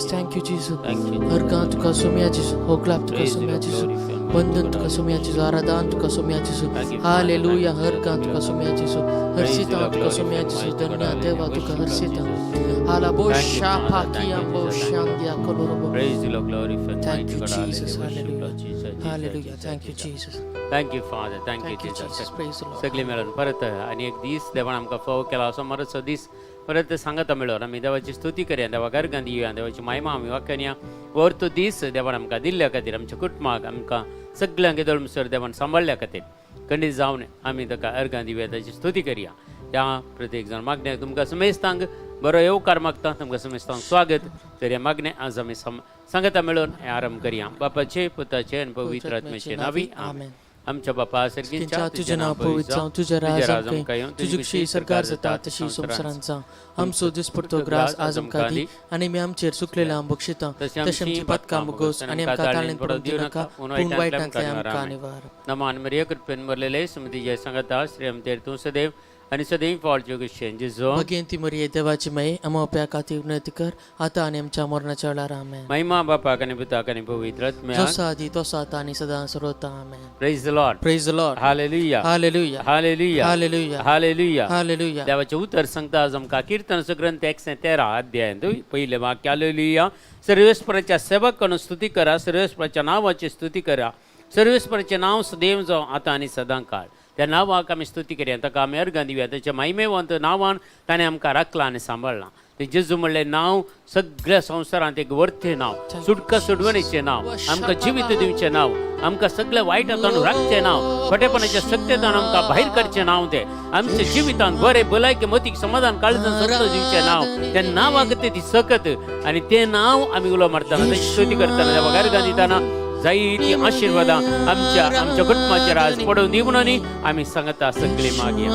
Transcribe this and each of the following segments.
Jesus, thank you Jesus. Thank you. हर गान तुका सोम्या Jesus, होगलाप Tuka Praise you, Saumya Lord. Jesus, Glorify you. वंदन तुका सोम्या Jesus, आराधन तुका सोम्या Jesus, Thank you, Father. हालेलुया. Thank you, हर गान Lord. तुका सोम्या Jesus, Praise Harshita you, Lord. Tuka Saumya Glorify Jesus, you, God. धन्य देवा तुका Hallelujah. Harshita. Worship you, Jesus. हालाबो Thank you, Shapa Father. Thank you, कियाम्बो Jesus. शांग्या कोलोरोबो. Praise you, Lord. Glorify you, Thank mighty you God. Jesus, Hallelujah. Worship you, hallelujah. Lord Jesus. Jesus, Hallelujah. Jesus, Thank you Jesus. Jesus. Thank you, Father. Thank you, Thank you Jesus. Jesus. Praise the Lord. सगळी मिळून परत आणि एक दीस देवान आमकां फोव केला असो मरचो दीस परत सांगता मेळोन आमी देवाची स्तुती करया, देवा घरगां दिवया, देवाची महिमा आमी वाक्यान या वर तो दीस देवान आमकां दिल्ल्या खातीर, आमच्या कुटुंबाक आमकां सगळ्यांक येदोळसर देवान सांबाळल्या खातीर खंडीत जावन आमी ताका अर्गां दिवया, ताची स्तुती करया. त्या प्रत्येक जण मागण्या तुमकां समेस्तांक बरो येवकार मागता, तुमकां समेस्तांक स्वागत. तर हे मागणे आज आमी सांगता मेळोन हे आरंभ करया. बापाचे, पुताचे आनी पवित्र आत्म्याचे नावी आमेन. आमच्या बापा सर्गींच्या तुझे नाव पवित्र जावं, तुझे राज आमकां येवं, तुजी खुशी सरकार जाता तशी संवसारांचा आमचो दिसपडतो ग्रास आज आमकां दी, आनी आमी आमचेर सुकलेल्या आंबोक्षिता तशें आमची पातकां मुगोस, आनी आमकां ताळेन पडोवंक दिवं नाका, पूण वायटांतल्यान आमकां निवार. नमान मरिया कृपेन भरलेले सुमती जय सांगता श्री आमचेर तूं सदैव आनी सदैव फावट योगेशन जेजो भगवंती मरिये देवाची माई, आमच्या पापा खातीर विनंती कर, आतां आनी आमच्या मरणाच्या वेळार आमेन. महिमा बापाक आनी पुताक आनी पवित्र आत्म्याक जसो आदी तसो आतां आनी सदां सर्वता आमेन. Praise the Lord. Praise the Lord. हालेलुया हालेलुया. हालेलुया हालेलुया. हालेलुया. हालेलुया. देवाचे उतर सांगता आज आमकां कीर्तनाचो ग्रंथ 113 अध्याय पहिले वाक्य. हालेलुया. सर्वेस्पराच्या सेवक करून स्तुती करा, सर्वेस्पराच्या नावाची स्तुती करा, सर्वेस्पराचे नाव सदैव जावं आतां आनी सदां काळ. त्या नावाक आमी स्तुती करया, ताका आमी अर्गां दिवया. ताच्या महिमेवंत नांवान ताणें आमकां राखलां आनी सांबाळलां. ते जेजू म्हणलें नांव सगळ्या संवसारांत एक वर्थे नांव, सुटका सोडवणेचें नांव, आमकां जिवीत दिवचें नांव, आमकां सगळ्या वायटांतल्यान राखचें नांव, फटेपणाच्या सत्यतान आमकां भायर काडचें नांव. तें आमच्या जिवितांत बरें भलायकी मतीक समाधान काळजान सत्य दिवचें नांव. त्या नांवाक ती सकत आनी तें नांव आमी उलो मारतना ताची स्तुती करतना देवा घरगां दितना जायती आशिर्वादां आमच्या कुटुंबाचेर आज पडोवन दी म्हणून आमी सांगता सगळी मागया.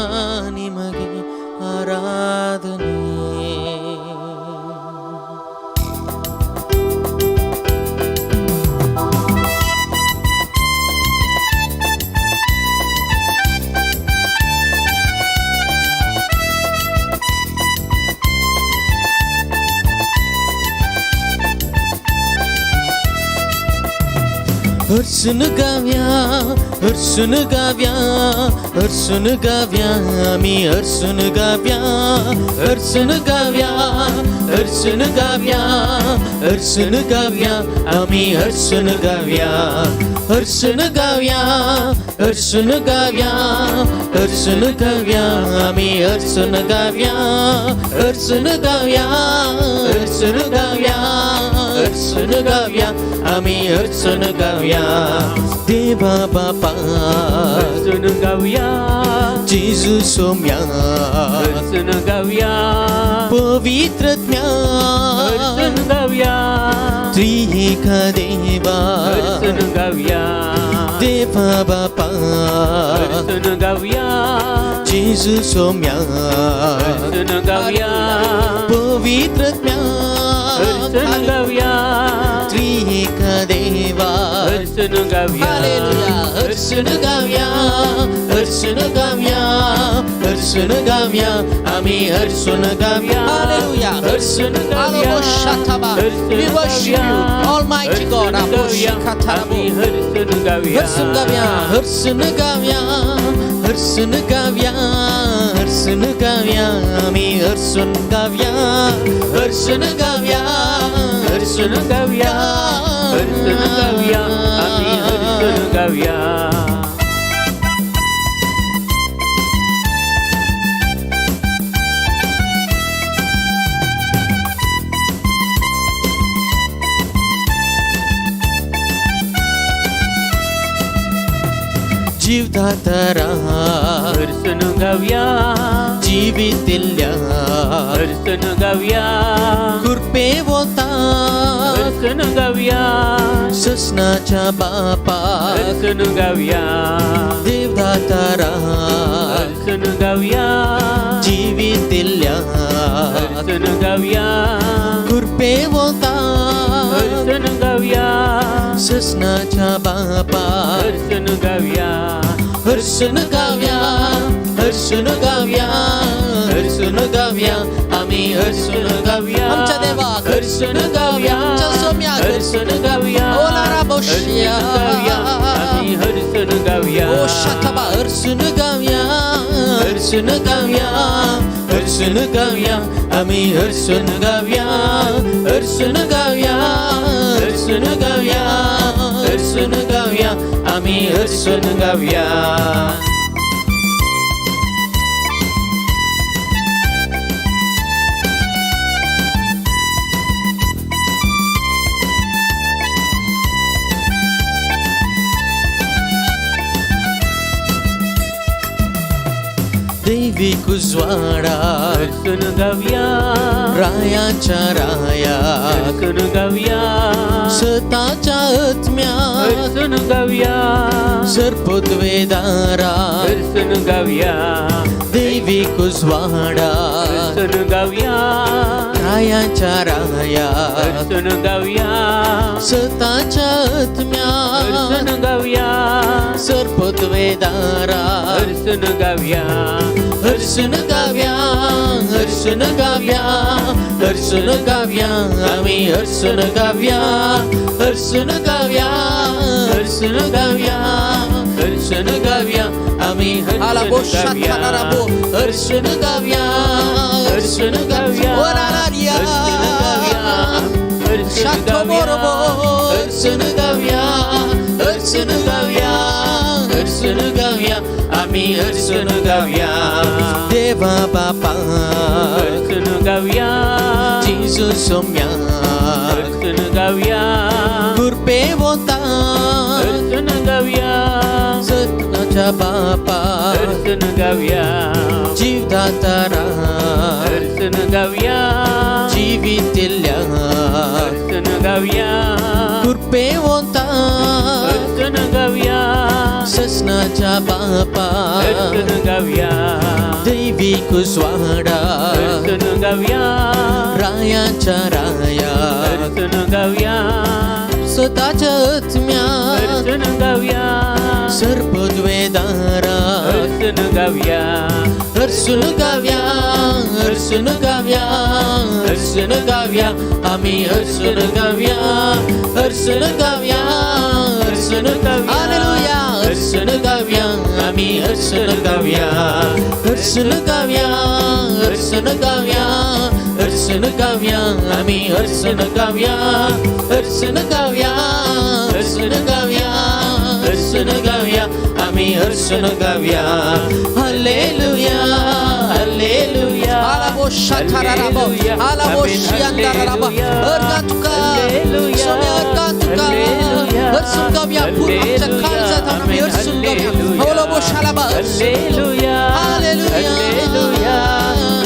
आणि मगे आराधने. हर्षुन गाव्या, हर्षुन गाव्या, हर्षुन गाव्या, आमी हर्षुन गाव्या, हर्षुन गाव्या, हर्षुन गाव्या, हर्षुन गाव्या, आमी हर्षुन गाव्या, हर्षुन गाव्या, हर्षुन गाव्या, हर्षुन गाव्या, आमी हर्षुन गाव्या, हर्षुन गाव्या, हर्षुन गाव्या, हर्षुन गाव्या, आमी हर्षुन गाव्या. देवा बापा हर्षुन गावया, जेजू सोम्या हर्षुन गावया, पवित्र हर्षुन गावया, त्रिएका देवा हर्षुन गावया, देवा बापा हर्षुन गावया, जेजू सोम्या हर्षुन गावया, पवित्र हर्षुन गावया, त्रिएका देवा हर्षुन गावया, हालेलुया. हर्षुन गाव्या, हर्षुन गाव्या, हर्षुन गाव्या, आमी हर्षुन गाव्या. Hallelujah. हर्षुन गाव्या. We worship you, Almighty God. आमी हर्षुन गावया, हर्षुन गाव्या, हर्षुन गाव्या, हर्षुन गाव्या, हर्षुन गाव्या, आमी हर्षुन गाव्या, हर्षुन गाव्या, हर्षुन गाव्या, हर्षुन गावया, आमी हर्षुन गावया. जीवदातारा हर्षुन गावया, जीवित दिल्या हर्षुन गावया, कृपे होता हर्षुन गावया, ससनाच्या बापा हर्षुन गावया, देवदातारा हर्षुन गावया, जीवित दिल्या हर्षुन गावया, कृपे होता हर्षुन गावया, ससनाच्या बापा हर्षुन गावया, हर्षुन गाव्या, हर्षुन गाव्या, हर्षुन गाव्या, आमी हर्षुन गाव्या. आमच्या देवाक हर्षण गाऊया हर्षण गाऊया ओला राबोशिया आम्ही हर्षण गाऊया ओ शतबा हर्षण गाऊया हर्षण गाऊया हर्षण गाऊया आम्ही हर्षण गाऊया हर्षण गाऊया हर्षण गाऊया हर्षण गाऊया आम्ही हर्षण गाऊया दैवी कुजवाडा हर्षण गाऊया रायाच्या राया हर्षण गाऊया सताच्या आत्म्यात हर्षण गाऊया सर्पोद्वेदारा हर्षण गाऊया दैवी कुजवाडा हर्षण गाऊया रायाच्या राया हर्षण गाऊया सताच्या आत्म्यात हर्षण गाऊया सर्पोद्वेदारा हर्षण गाऊया हर्षण गाव्या हर्षण गाव्या हर्षण गाव्या आम्ही हर्षण गाव्या हर्षण गाव्या हर्षण गाव्या हर्षण गाव्या आम्ही हर्षण गाव्या हर्षण गाव्या हर्षण गाव्या हर्षण गाव्या हर्षण गाव्या हर्षण गाव्या आम्ही हर्षण गाव्या देवा बापा हर्षण गाऊया जिजू सौम्या हर्षण गाऊया कृपे होता हर्षण गाऊया सत्नाच्या बापा हर्षण गाऊया जीवदातारा हर्षण गाऊया जीवितल्या हर्षण गाऊया कृपे होता हर्षण गाऊया ससनाच्या बापा हर्षण गाऊया दैवी कुजवाडा हर्षण गाऊया रायाच्या राया हर्षण गाऊया स्वतःच्या आत्म्यात हर्षण गाऊया सर्पद्वेदारा हर्षण गाऊया हर्षण गाव्या हर्षण गाव्या हर्षण गाव्या आम्ही हर्षण गाव्या हर्षण गाव्या हर्षण गाव्या हालेलुया हर्षण गाव्या आम्ही हर्षण गाव्या हर्षण गाव्या हर्षण गाव्या हर्षण गाव्या आम्ही हर्षण गाव्या हर्षण गाव्या हर्षण गाव्या हर्षण गाव्या आम्ही हर्षण गाव्या हालेलुया हालेलुया आलाबोशाथाराराबो आलाबोशियांदाराराबो अर्गातुका सोमे अर्गातुका हर्षण गाव्या पूर्णच्या काळजात आम्ही हर्षण गाव्या होलोबोशालाबा हालेलुया हालेलुया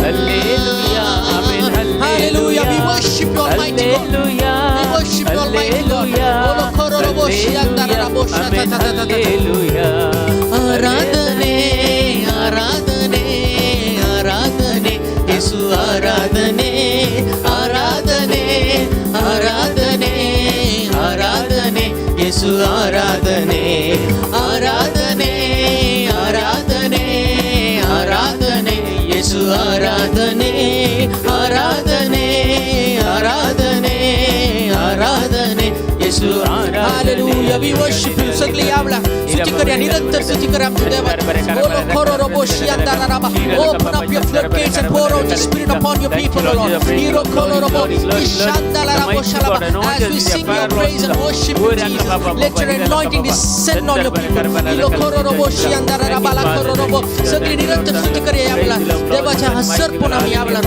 हालेलुया आमेन Hallelujah, we worship you Almighty God. हालेलुया We worship you Almighty God. हालेलुया आराधने आराधने आराधने येशू आराधने आराधने आराधने आराधने येशू आराधने आराधने आराधने आराधने येशू आराधने आराधने आराधने आराधने येशू हालेलुया वी वर्शिप यू सगळी आवला स्तुती करूया निरंतर स्तुती करूया आमच्या देवाची बोलो खोरो robot शियांदारा राबा open up your floodgates and pour out the spirit upon your people O Lord hiro खोरो robot ishandala rabo shalaba as we sing your praise and worship you Jesus let your anointing descend on your people hiro खोरो robot शियांदारा राबा ला खोरो robot सगळी निरंतर स्तुती करूया आवला देवाच्या हसर पण आम्ही आवला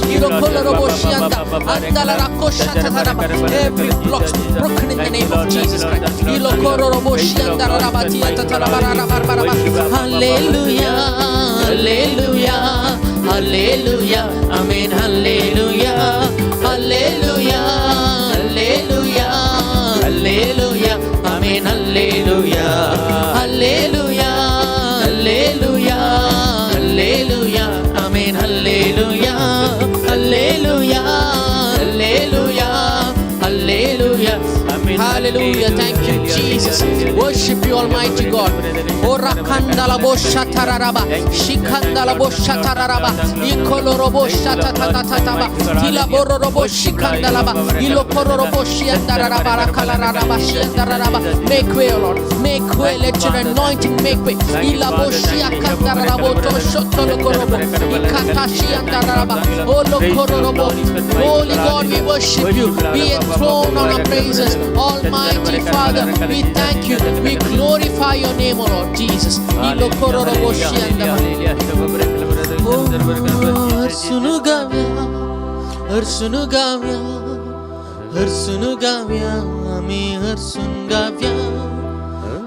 hiro खोरो रोबो शियांदा अंदाला राको शांता राबा every block broken in the name of Jesus Christ hiro खोरो robot शियांदारा राबा Hallelujah, hallelujah, hallelujah, amen, hallelujah, hallelujah, hallelujah, hallelujah, amen, hallelujah, hallelujah, hallelujah, hallelujah, amen, hallelujah, hallelujah, hallelujah, hallelujah, amen, hallelujah, thank you Jesus, worship you Almighty God. Ora kandala bosha tararaba, shikandala bosha tararaba, ikoloro bosha tatatataba, tilaboro boshi kandalaba, ilokoro boshi andararaba, rakalaraba, shiandararaba. Make way, O Lord. Make way. Let your anointing make way. Ilaboshi akandararabo toshotolokorobo, ikatashi andararaba, olokorobo. Holy God, we worship you. Be enthroned on our praises. Almighty Father, we thank you. We glorify your name, O Lord Jesus. Ilokoroboshi andaba. Arsunugavya, Arsunugavya, ami Arsunugavya,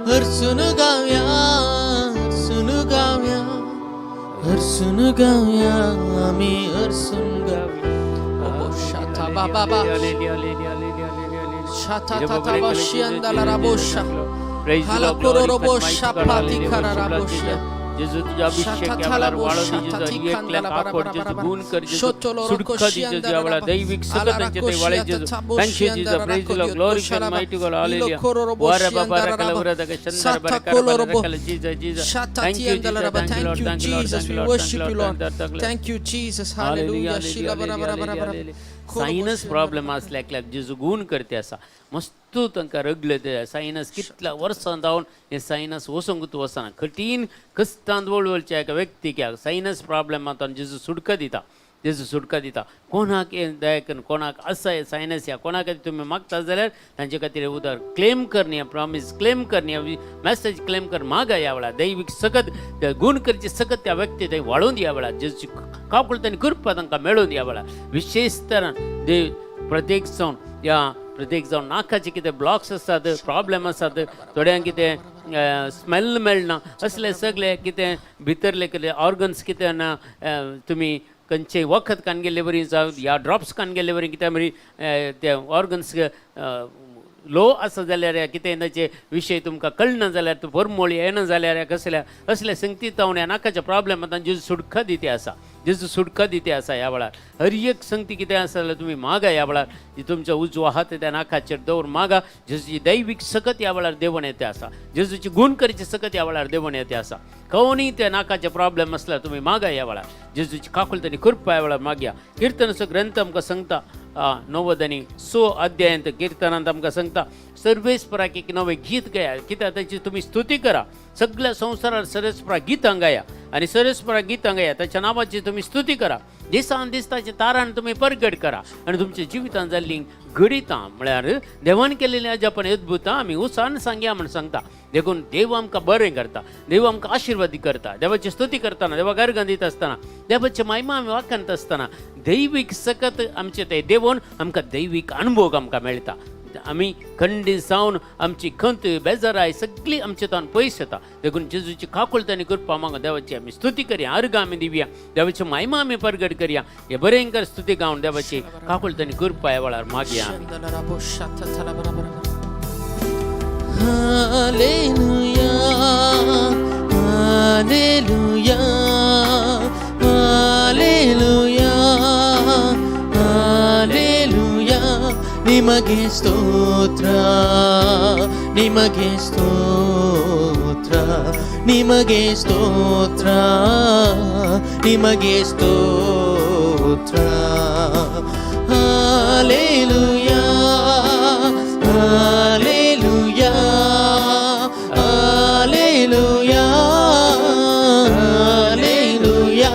Arsunugavya, Arsunugavya, Arsunugavya, ami Arsunugavya. Oh, shata baba, shata tata bashianda la bosha, halakoro bosha pati karara bosha. जेजू तुझ्या अभिषेक यावळार वाळो दी जेजू एकल्या काकोर जेजू गुण कर जेजू सुडका दी जेजू यावळा दैविक सकतांचे ते वाळे Jezu thank you Jesus praise the Lord glory for mighty God हालेलुया वारा बाबा रकला वरदा के चंदर बरकला रकला Jesus Jesus thank you Jesus we worship you Lord Thank you Jesus. Hallelujah. Shila bara bara bara bara. Sinus problem असल्याक जेजू गुण करते असा मस्त तांकां रगले ते सायनस कितल्या वर्सां जावन हे सायनस वसोंगूत वसना कठीण कस्तांत वळवळच्या एका व्यक्तीक सायनस प्रॉब्लेमांतल्यान जेजू सुटका दिता जेजू सुटका दिता कोणाक दया करून कोणाक असं सायनस या कोणा खातीर तुमी मागता जाल्यार तांचे खातीर उदार क्लेम करनी प्रॉमिस क्लेम करनी मॅसेज क्लेम कर मागा ह्या वेळार दैवीक सकत गुण करची सकत त्या व्यक्ती थंय वाडोवन ह्या वेळार जेजूची काकूळ तांणी कृपा तांकां मेळोवन ह्या वेळार विशेष तरान देव प्रत्येक जावन नाकाचे कितें ब्लॉक्स आसात प्रॉब्लेम आसात थोड्यांक कितें स्मेल मेळना असले सगळे कितें भितरले कितें ऑर्गन्स कितें ना तुमी खंयचेय वखद कान गेले बरी जावं या ड्रॉप्स कान गेले बरी कित्याक बरी ते ऑर्गन्स लो आसा जाल्यार कितें ताचे विशय तुमकां कळना जाल्यार तूं परमोळी येना जाल्यार कसल्या असले संगती जावन ह्या नाकाच्या प्रॉब्लेमांतल्यान जेजू सुटका दिते आसा जेजू सुटका दिते आसा ह्या वेळार हर एक संगती कितें आसा जाल्यार तुमी मागा ह्या वेळार जी तुमचो उजवो हात त्या नाकाचेर दवर मागा जेजूची दैवीक सकत ह्या वेळार देवण येते आसा जेजूची गुण करची सकत ह्या वेळार देवण येते आसा कोणीय त्या नाकाचे प्रॉब्लेम आसल्यार तुमी मागा ह्या वेळार जेजूची काकूळ तांणी कृपा ह्या वेळार मागया किर्तनाचो ग्रंथ आमकां सांगता 9 अध्यायांत किर्तनांत आमकां सांगता सर्वेस्पराक एक नवें गीत गाया कित्याक ताची तुमी स्तुती करा सगळ्या संवसारार सर्वेस्परा गितां गाया आनी सर्वेस्परा गितां गाया ताच्या नांवाची तुमी स्तुती करा दिसान दिसताचे तारण तुमी परगट करा आनी तुमच्या जिवितांत जाल्लीं घडितां म्हळ्यार देवान केलेलीं अजापान अद्भुतां आमी उसान सांगया म्हण सांगता देखून देव आमकां बरें करता देव आमकां आशिर्वादी करता देवाची स्तुती करतना देवा गर्गां दित आसतना देवाची महिमा आमी वाखणत आसतना दैवीक सकत आमचे ते देवून आमकां दैवीक अनुभव आमकां मेळटा आमी खंडीत जावन आमची खंत बेजाराय सगळी आमचे तान पयस येता देखून जेजूची काकूळ तांणी कृपा मागो देवाची आमी स्तुती करया अर्गां आमी दिवया देवाची महिमा आमी परगट करया हे बरेंकर स्तुती गावन देवाची काकूळ तांणी कृपा ह्या वेळार मागया हालेलुया हालेलुया हालेलुया हालेलुया ನಿಮಗೆ ಸ್ತೋತ್ರ ನಿಮಗೆ ಸ್ತೋತ್ರ ನಿಮಗೆ ಸ್ತೋತ್ರ ನಿಮಗೆ ಸ್ತೋತ್ರ ಹಾಲೆಲೂಯಾ ಹಾಲೆಲೂಯಾ ಹಾಲೆಲೂಯಾ ಹಾಲೆಲೂಯಾ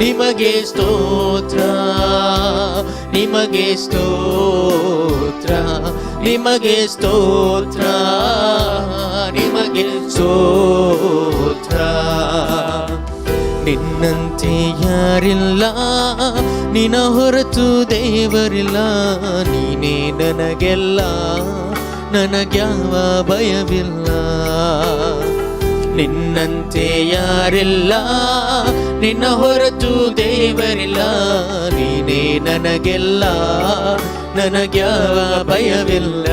ನಿಮಗೆ ಸ್ತೋತ್ರ ನಿಮಗೆ ಸ್ತೋತ್ರ ನಿಮಗೆ ಸ್ತೋತ್ರ ನಿಮಗೆ ಸ್ತೋತ್ರ ನಿನ್ನಂತೆ ಯಾರಿಲ್ಲ ನಿನ್ನ ಹೊರತು ದೇವರಿಲ್ಲ ನೀನೇ ನನಗೆಲ್ಲ ನನಗ್ಯಾವ ಭಯವಿಲ್ಲ ನಿನ್ನಂತೆ ಯಾರಿಲ್ಲ ನಿನ್ನ ಹೊರತು ದೇವರಿಲ್ಲ ನೀನೇ ನನಗೆಲ್ಲ ನನಗ್ಯಾವ ಭಯವಿಲ್ಲ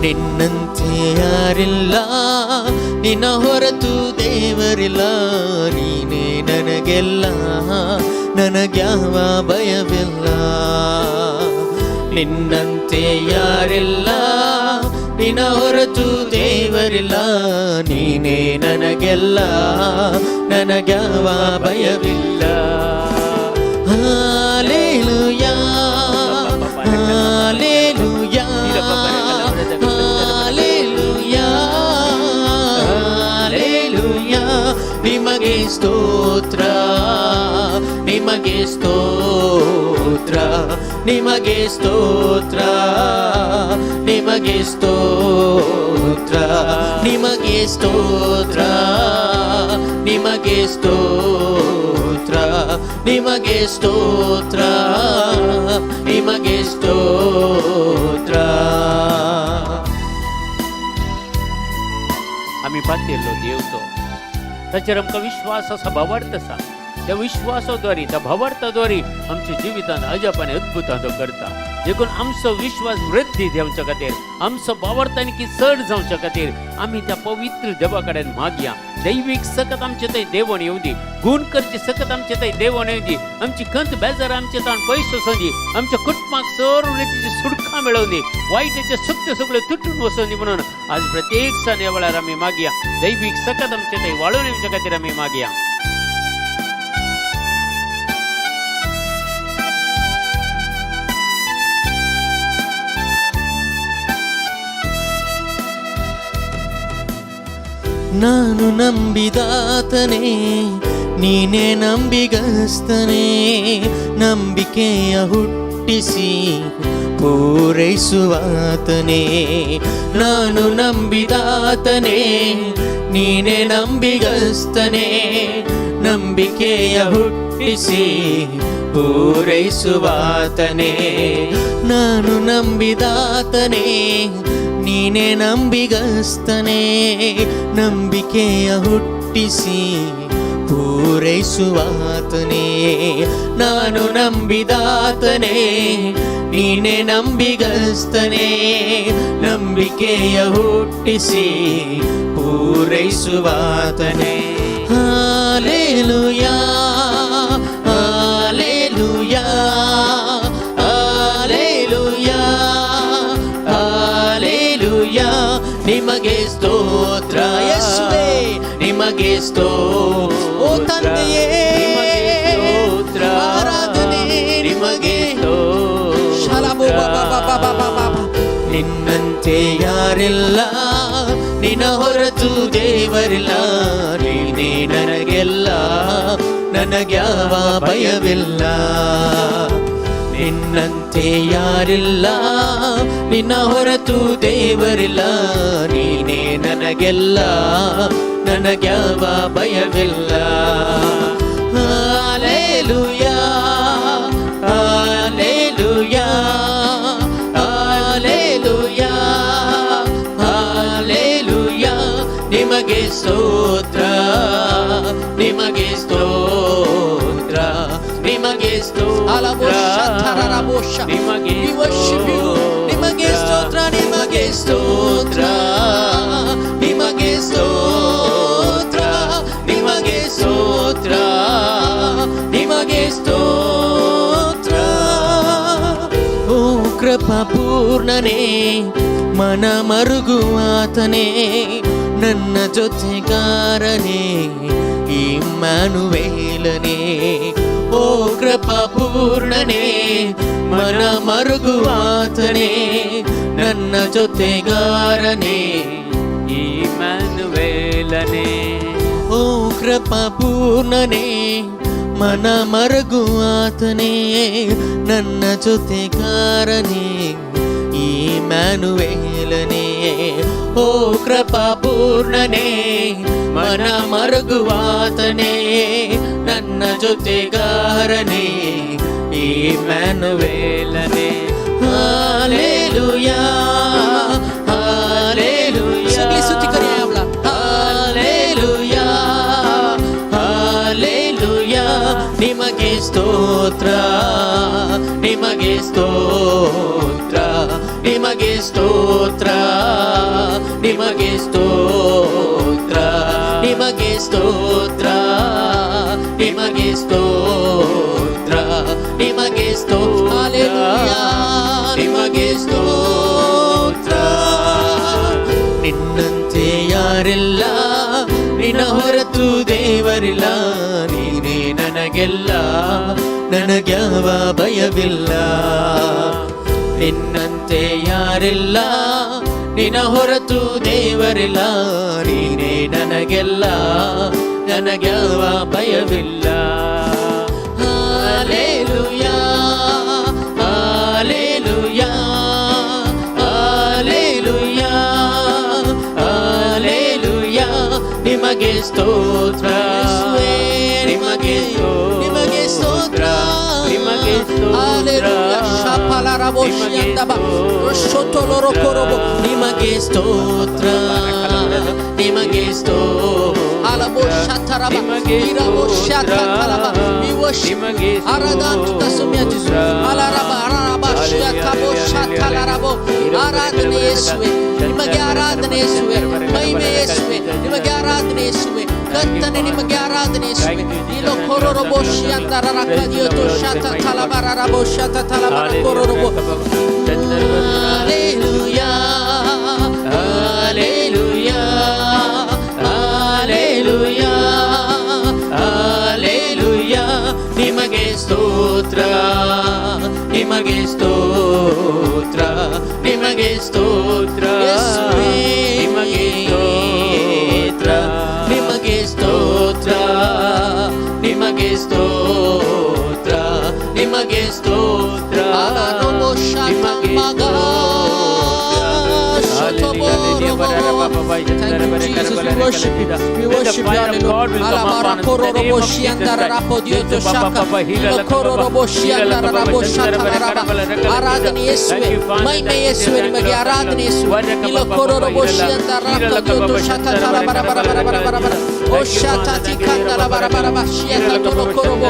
ನಿನ್ನಂತೆ ಯಾರಿಲ್ಲ ನಿನ್ನ ಹೊರತು ದೇವರಿಲ್ಲ ನೀನೇ ನನಗೆಲ್ಲ ನನಗ್ಯಾವ ಭಯವಿಲ್ಲ ನಿನ್ನಂತೆ ಯಾರಿಲ್ಲ ನಿನ್ನ ಹೊರತು ದೇವರಿಲ್ಲ, ನೀನೇ ನನಗೆಲ್ಲ, ನನಗ್ಯಾವ ಭಯವಿಲ್ಲ. ಹಾಲೆಲೂಯಾ, ಹಾಲೆಲೂಯಾ, ಹಾಲೆಲೂಯಾ, ಹಾಲೆಲೂಯಾ. ನಿಮಗೆ ಸ್ತೋತ್ರ, ನಿಮಗೆ ಸ್ತೋತ್ರ, ನಿಮಗೆ ಸ್ತೋತ್ರ, ನಿಮಗೆ ಸ್ತೋತ್ರ, ನಿಮಗೆ ಸ್ತೋತ್ರ, ನಿಮಗೆ ಸ್ತೋತ್ರ, ನಿಮಗೆ ಸ್ತೋತ್ರ, ನಿಮಗೆ स्तोत्र. आम्ही पाहतेलो देव तो त्याच्यावर आमका विश्वास असा भावार्थसा, त्या विश्वासाद्वारे त्या भावार्थाद्वारे आमच्या जिवितांत अजपाने अद्भुतांत करता. देखून आमचो विश्वास वृद्धी जावच्या खातीर, आमचो भावार्थ आणखी चड जावच्या खातीर आम्ही त्या पवित्र देवा कडेन मागया. दैविक सकत आमचे थंय देवण येऊ दी, गुण करचे सकत आमचे थंय देवण येऊ दी. आमची खंत बेजार आमचे ताण पयसो संदी, आमच्या कुटुंबाक सर्व रीतीची सुटका मिळवून दी, वाईटाचे सत्य सगळे तुटून वसून दी. म्हणून आज प्रत्येक सण या वेळार आम्ही मागया. दैविक सकत आमचे थंय वाळून येवच्या खातीर आम्ही मागया. ನಾನು ನಂಬಿದಾತನೇ, ನೀನೇ ನಂಬಿಗಸ್ತನೇ, ನಂಬಿಕೆಯ ಹುಟ್ಟಿಸಿ ಪೂರೈಸುವಾತನೇ. ನಾನು ನಂಬಿದಾತನೇ, ನೀನೇ ನಂಬಿಗಸ್ತನೇ, ನಂಬಿಕೆಯ ಹುಟ್ಟಿಸಿ ಪೂರೈಸುವಾತನೇ. ನಾನು ನಂಬಿದಾತನೇ, ನೀನೇ ನಂಬಿಗಸ್ತನೇ, ನಂಬಿಕೆಯ ಹುಟ್ಟಿಸಿ ಪೂರೈಸುವಾತನೇ. ನಾನು ನಂಬಿದಾತನೇ, ನೀನೇ ನಂಬಿಗಸ್ತನೇ, ನಂಬಿಕೆಯ ಹುಟ್ಟಿಸಿ ಪೂರೈಸುವಾತನೇ. ಹಾಲೆಲೂಯಾ, ಹಾಲೆಲೂಯಾ, ಹಾಲೆಲೂಯಾ, ಹಾಲೆಲೂಯಾ. ನಿಮಗೆ ಸ್ತೋತ್ರ ಯೇಸುವೇ, ನಿಮಗೆ ಸ್ತೋತ್ರ. ಓ ತಂದೆಯೇ, ಸ್ತೋತ್ರ, ಆರಾಧನೆ ನಿಮಗೆ ನಿನ್ನಂತೆ ಯಾರಿಲ್ಲ, ನಿನ್ನ ಹೊರತು ದೇವರಿಲ್ಲ, ನೀನೇ ನನಗೆಲ್ಲ, ನನಗ್ಯಾವ ಭಯವಿಲ್ಲ. ನಿನ್ನಂತೆ ಯಾರಿಲ್ಲ, ನಿನ್ನ ಹೊರತು ದೇವರಿಲ್ಲ, ನೀನೇ ನನಗೆಲ್ಲ, ನನಗ್ಯಾವ ಭಯವಿಲ್ಲ. ಹಾಲೆಲೂಯಾ, ಹಾಲೆಲೂಯಾ, ಹಾಲೆಲೂಯಾ, ಹಾಲೆಲೂಯಾ. ನಿಮಗೆ ಸ್ತೋತ್ರ, ನಿಮಗೆ ಸ್ತೋತ್ರ, ನಿಮಗೆ ಸ್ತೋತ್ರ, ನಿಮಗೆ ನಿಮಗೆ ಸ್ತೋತ್ರ, ನಿಮಗೆ ಸ್ತೋತ್ರ, ನಿಮಗೆ ಸ್ತೋತ್ರ, ನಿಮಗೆ ಸ್ತೋತ್ರ, ನಿಮಗೆ ಸ್ತೋತ್ರ. ಓ ಕೃಪಾ ಪೂರ್ಣನೇ, ಮನ ಮರುಗುವಾತನೇ, ನನ್ನ ಜೊತೆಗಾರನೇ, ಇಮ್ಮಾನುವೇಲನೇ. ಓ ಕೃಪಾ ಪೂರ್ಣನೇ, ಮನ ಮರುಗುವಾತನೇ, ನನ್ನ ಜೊತೆಗಾರನೇ, ಇಮ್ಮಾನುವೇಲನೇ. ಓ ಕೃಪಾ ಪೂರ್ಣನೇ, ಮನ ಮರುಗುವಾತನೇ, ನನ್ನ ಜೊತೆಗಾರನೇ, ಇಮ್ಮಾನುವೇಲನೇ. ಓ ಕೃಪಾ ಪೂರ್ಣನೇ, ಮನ ಮರುಗುವಾತನೇ, ನನ್ನ ಜೊತೆಗಾರನೇ, ಇಮ್ಮಾನುವೇಲನೇ. Hallelujah, hallelujah. सगळी स्तुती करूया आपला. Hallelujah, hallelujah. ನಿಮಗೆ ಸ್ತೋತ್ರ, ನಿಮಗೆ ಸ್ತೋತ್ರ, ನಿಮಗೆ ಸ್ತೋತ್ರ, ನಿಮಗೆ ಸ್ತೋತ್ರ, ನಿಮಗೆ ಸ್ತೋತ್ರ, ನಿಮಗೆ ಸ್ತೋತ್ರ, ನಿಮಗೆ ಸ್ತೋತ್ರ. ಹಾಲೆಲೂಯಾ, ನಿಮಗೆ ಸ್ತೋತ್ರ. ನಿನ್ನ ಯಾರಿಲ್ಲ, ನಿನ್ನ ಹೊರತು ದೇವರಿಲ್ಲ. ನೀನೇ ನನಗೆಲ್ಲ, ನನಗ್ಯಾವ ಭಯವಿಲ್ಲ. ನಿನ್ನಂತೆ ಯಾರಿಲ್ಲ, ನಿನ್ನ ಹೊರತು ದೇವರಿಲ್ಲ. ನೀನೇ ನನಗೆಲ್ಲ, ನನಗ್ಯಾವ ಭಯವಿಲ್ಲ. ಹಾಲೆಲೂಯಾ, ಹಾಲೆಲೂಯಾ, ಹಾಲೆಲೂಯಾ, ಹಾಲೆಲೂಯಾ. ನಿಮಗೆ ಸ್ತೋತ್ರ, ನಿಮಗೆ ಸ್ತೋತ್ರ, ನಿಮಗೆ ಸ್ತೋತ್ರ, ನಿಮಗೆ ಸ್ತೋತ್ರ, ನಿಮಗೆ ಆರಾಧನೆ ಯೇಸುವೆ, ನಿಮಗೆ ಆರಾಧನೆ ಯೇಸುವೆ, ಮಹಿಮೆ ಯೇಸುವೆ, ನಿಮಗೆ ಆರಾಧನೆ ಯೇಸುವೆ, ಕರ್ತನೆ ನಿಮಗೆ ಆರಾಧನೆ ಯೇಸುವೆ. ಇಲೋ ಕೊರೊರೊಬೋ ಶಿಯಂತರ ರಕದಿಯೋತೋ ಶಾತ ತಲಬರರಬೋ ಶಾತ ತಲಬರ ಕೊರೊರೊಬೋ. ಹಾಲೆಲೂಯಾ, ಹಾಲೆಲೂಯಾ, ಹಾಲೆಲೂಯಾ, ಹಾಲೆಲೂಯಾ. ನಿಮಗೆ ಸ್ತೋತ್ರ, ನಿಮಗೆ ಸ್ತೋತ್ರ, ನಿಮಗೆ ಸ್ತೋತ್ರ, ನಿಮಗೆ ಸ್ತೋತ್ರ, ನಿಮಗೆ ಸ್ತೋತ್ರ, ನಿಮಗೆ ಸ್ತೋತ್ರ, ನಿಮಗೆ ಸ್ತೋತ್ರ, ನಿಮಗೆ Thank you, Jesus. We worship you. We worship you. Hallelujah. Alabara kororobo shiandara rapo dioto shaka. Kororobo shiandara rabo shataraba. Aradhane Yesuve. Mahime Yesuve nimage aradhane Yesuve. Ilo kororobo shiandara rapo dioto shatatara bara bara bara bara bara bara. O shatati kandara bara bara bara shiata toro korobo.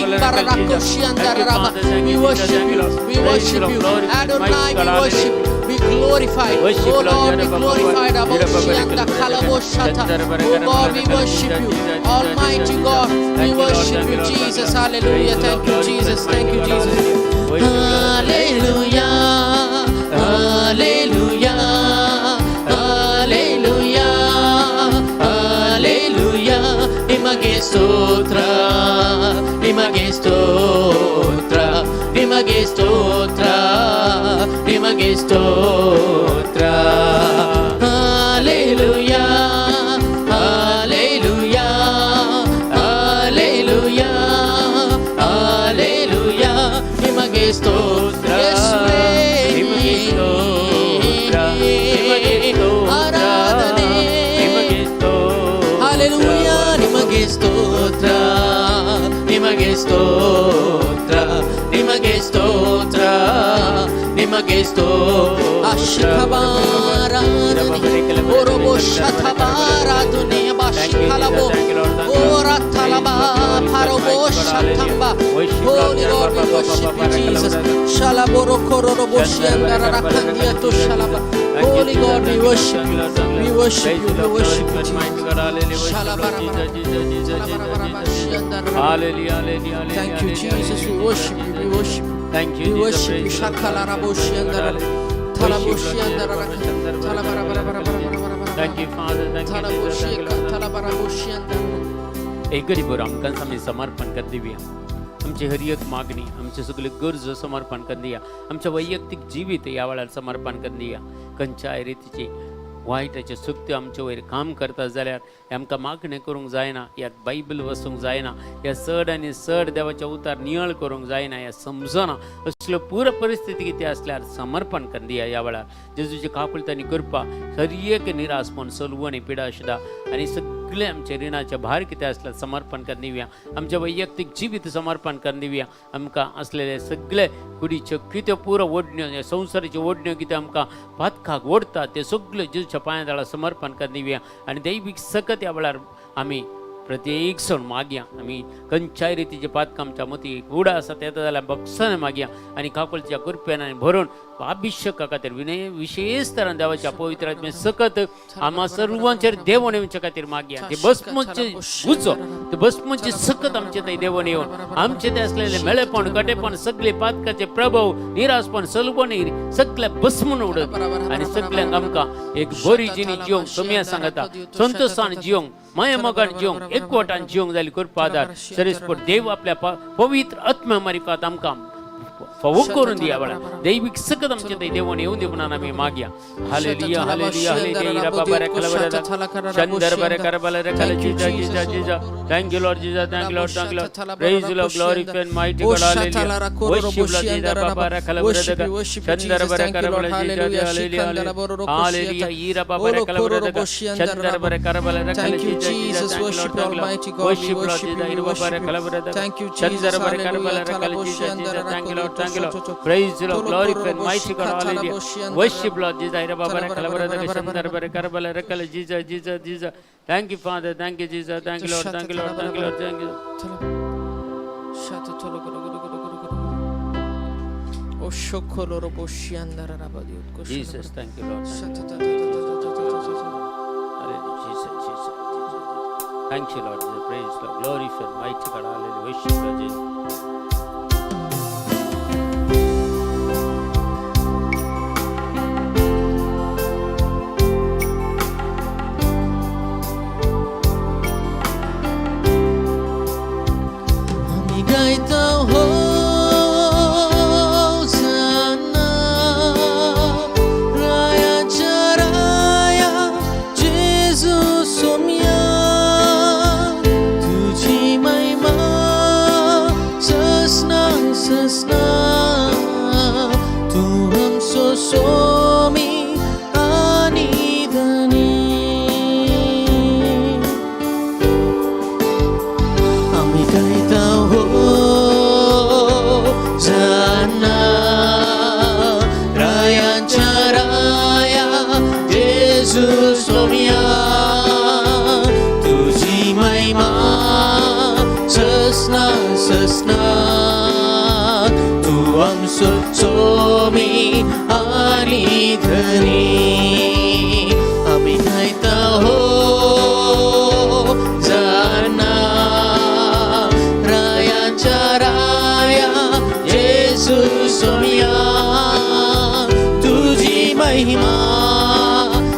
Ikara rako shiandara raba. We worship you. We worship you. Adonai, we worship you. We glorify, oh Lord, we glorify Aboshianda Kalaboshata. Oh God, we worship you, Almighty God, we worship you, Jesus. Hallelujah. Thank you, Jesus. Thank you, Jesus. Hallelujah, Hallelujah, Hallelujah, Hallelujah. Nimage stotra, nimage stotra, nimage stotra, nimage stotra. Hallelujah, Hallelujah, Hallelujah, Hallelujah. Nimage stotra, nimage stotra, nimage stotra, nimage stotra. Hallelujah, nimage stotra, nimage stotra, nimage stotra, nimage stotra. Ashikabaradune, orobo shatabaradune, bashikalabo, oratalaba, parobo shatamba. Holy Lord, we worship you, Jesus. Shalaboro kororobo shiandara rakandia to shalaba. Holy God, we worship you. We worship you. We worship you, Jesus. Thank you, Jesus. We worship you. We worship you. Thank you, We Jesus. worship you. Praise the Lord. Shakalaraboshiandara. Talaboshiandara. Talabarabarabarabarabarabara. Thank you, Father. Thank you, Jesus. Thank you, Lord. Talabaraboshiandara. एक गरीब आमकां आमी समर्पण कर दिवया. आमची हर एक मागणी, आमचे सगळे गरज समर्पण कर दिया. आमच्या वैयक्तिक जिवीत या वेळार समर्पण कर दिया. खंयच्याय रितीची वायटाचे सुक्त आमचे वयर काम करता जाल्यार आमकां मागणें करूंक जायना. ह्यात बायबल वसूंक जायना. ह्या चड आनी चड देवाच्या उतार नियळ करूंक जायना. ह्या समजना असल्यो पूर परिस्थिती कितें आसल्यार समर्पण कर दिया. ह्या वेळार जेजूची काकुळटांनी करपा हर एक निरासपण सलवणी पिडा आशिल्ला आनी सगळे आमचे रिणाचे भार कितें आसल्यार समर्पण कर दिवया. आमचे वैयक्तीक जिवीत समर्पण कर दिवया. आमकां असलेले सगळे कुडीच्यो कितें पुरो ओडण्यो, ह्या संवसाराच्यो ओडण्यो कितें आमकां पातकाक ओडटा ते सगळे जेजूच्या पांया तळा समर्पण कर दिवया. आनी दैवीक सकत ह्या वेळार आमी प्रत्येक सण मागया आम्ही खंयच्याय रितीचे पातक आमच्या मती उडा आसा तेता जाल्यार भक्षण मागया आनी काकोलच्या कृपेन आनी भरून अभिषेका खातीर विशेष तरान देवाच्या पवित्र आत्मे सकत आम्हा सर्वांचेर देवण येवच्या खातीर मागया ते भस्मचे उजो ते भस्मचे सकत आमचे थंय देवण येवन आमचे ते असलेले मेळेपण गटेपण सगळे पातकाचे प्रभाव निराशपण सलबणी सगळे भस्मून उडत आनी सगळ्यांक आमकां एक बरी जिणी जिवंक कमी सांगता संतोषान जिवंक माया मोगान जिवंक एकवटान जिवंक जाली कृपादार सरेस्पर देव आपल्या पवित्र आत्म्या मार्फत आमकां फवो करून दिया बळा दैविक सकत आमचे ते देवण येऊन दे म्हणून आम्ही मागया हालेलुया हालेलुया हालेलुया रबा बरे कलवरा चंदर बरे करबला रे कल जीजा जीजा जीजा थैंक यू लॉर्ड जीजा thank you Lord praise you Lord glory end mighty God hallelujah worship Lord जीजा रबा बरे कलवरा चंदर बरे करबला जीजा हालेलुया हालेलुया ई रबा बरे कलवरा चंदर बरे करबला रे कल जीजा जीजा worship almighty God worship Lord जीजा रबा बरे कलवरा चंदर बरे करबला रे कल जीजा जीजा thank you Lord praise the Lord glory and mighty God hallelujah worship Lord Jesus ira baba rakala shandar bare karbala rakala Jesus Jesus Jesus thank you Father thank you Jesus thank you Lord thank you Lord thank you Lord thank you shata tolo o shokolo robo shiandara rabadi utko Jesus thank you Lord hallelujah Jesus Jesus thank you Lord praise Lord glory and mighty God hallelujah worship Lord Jesus सोमी आणि धनी आम्ही गायता हो जाना रायाच्या राया येशू सोमिया तुझी महिमा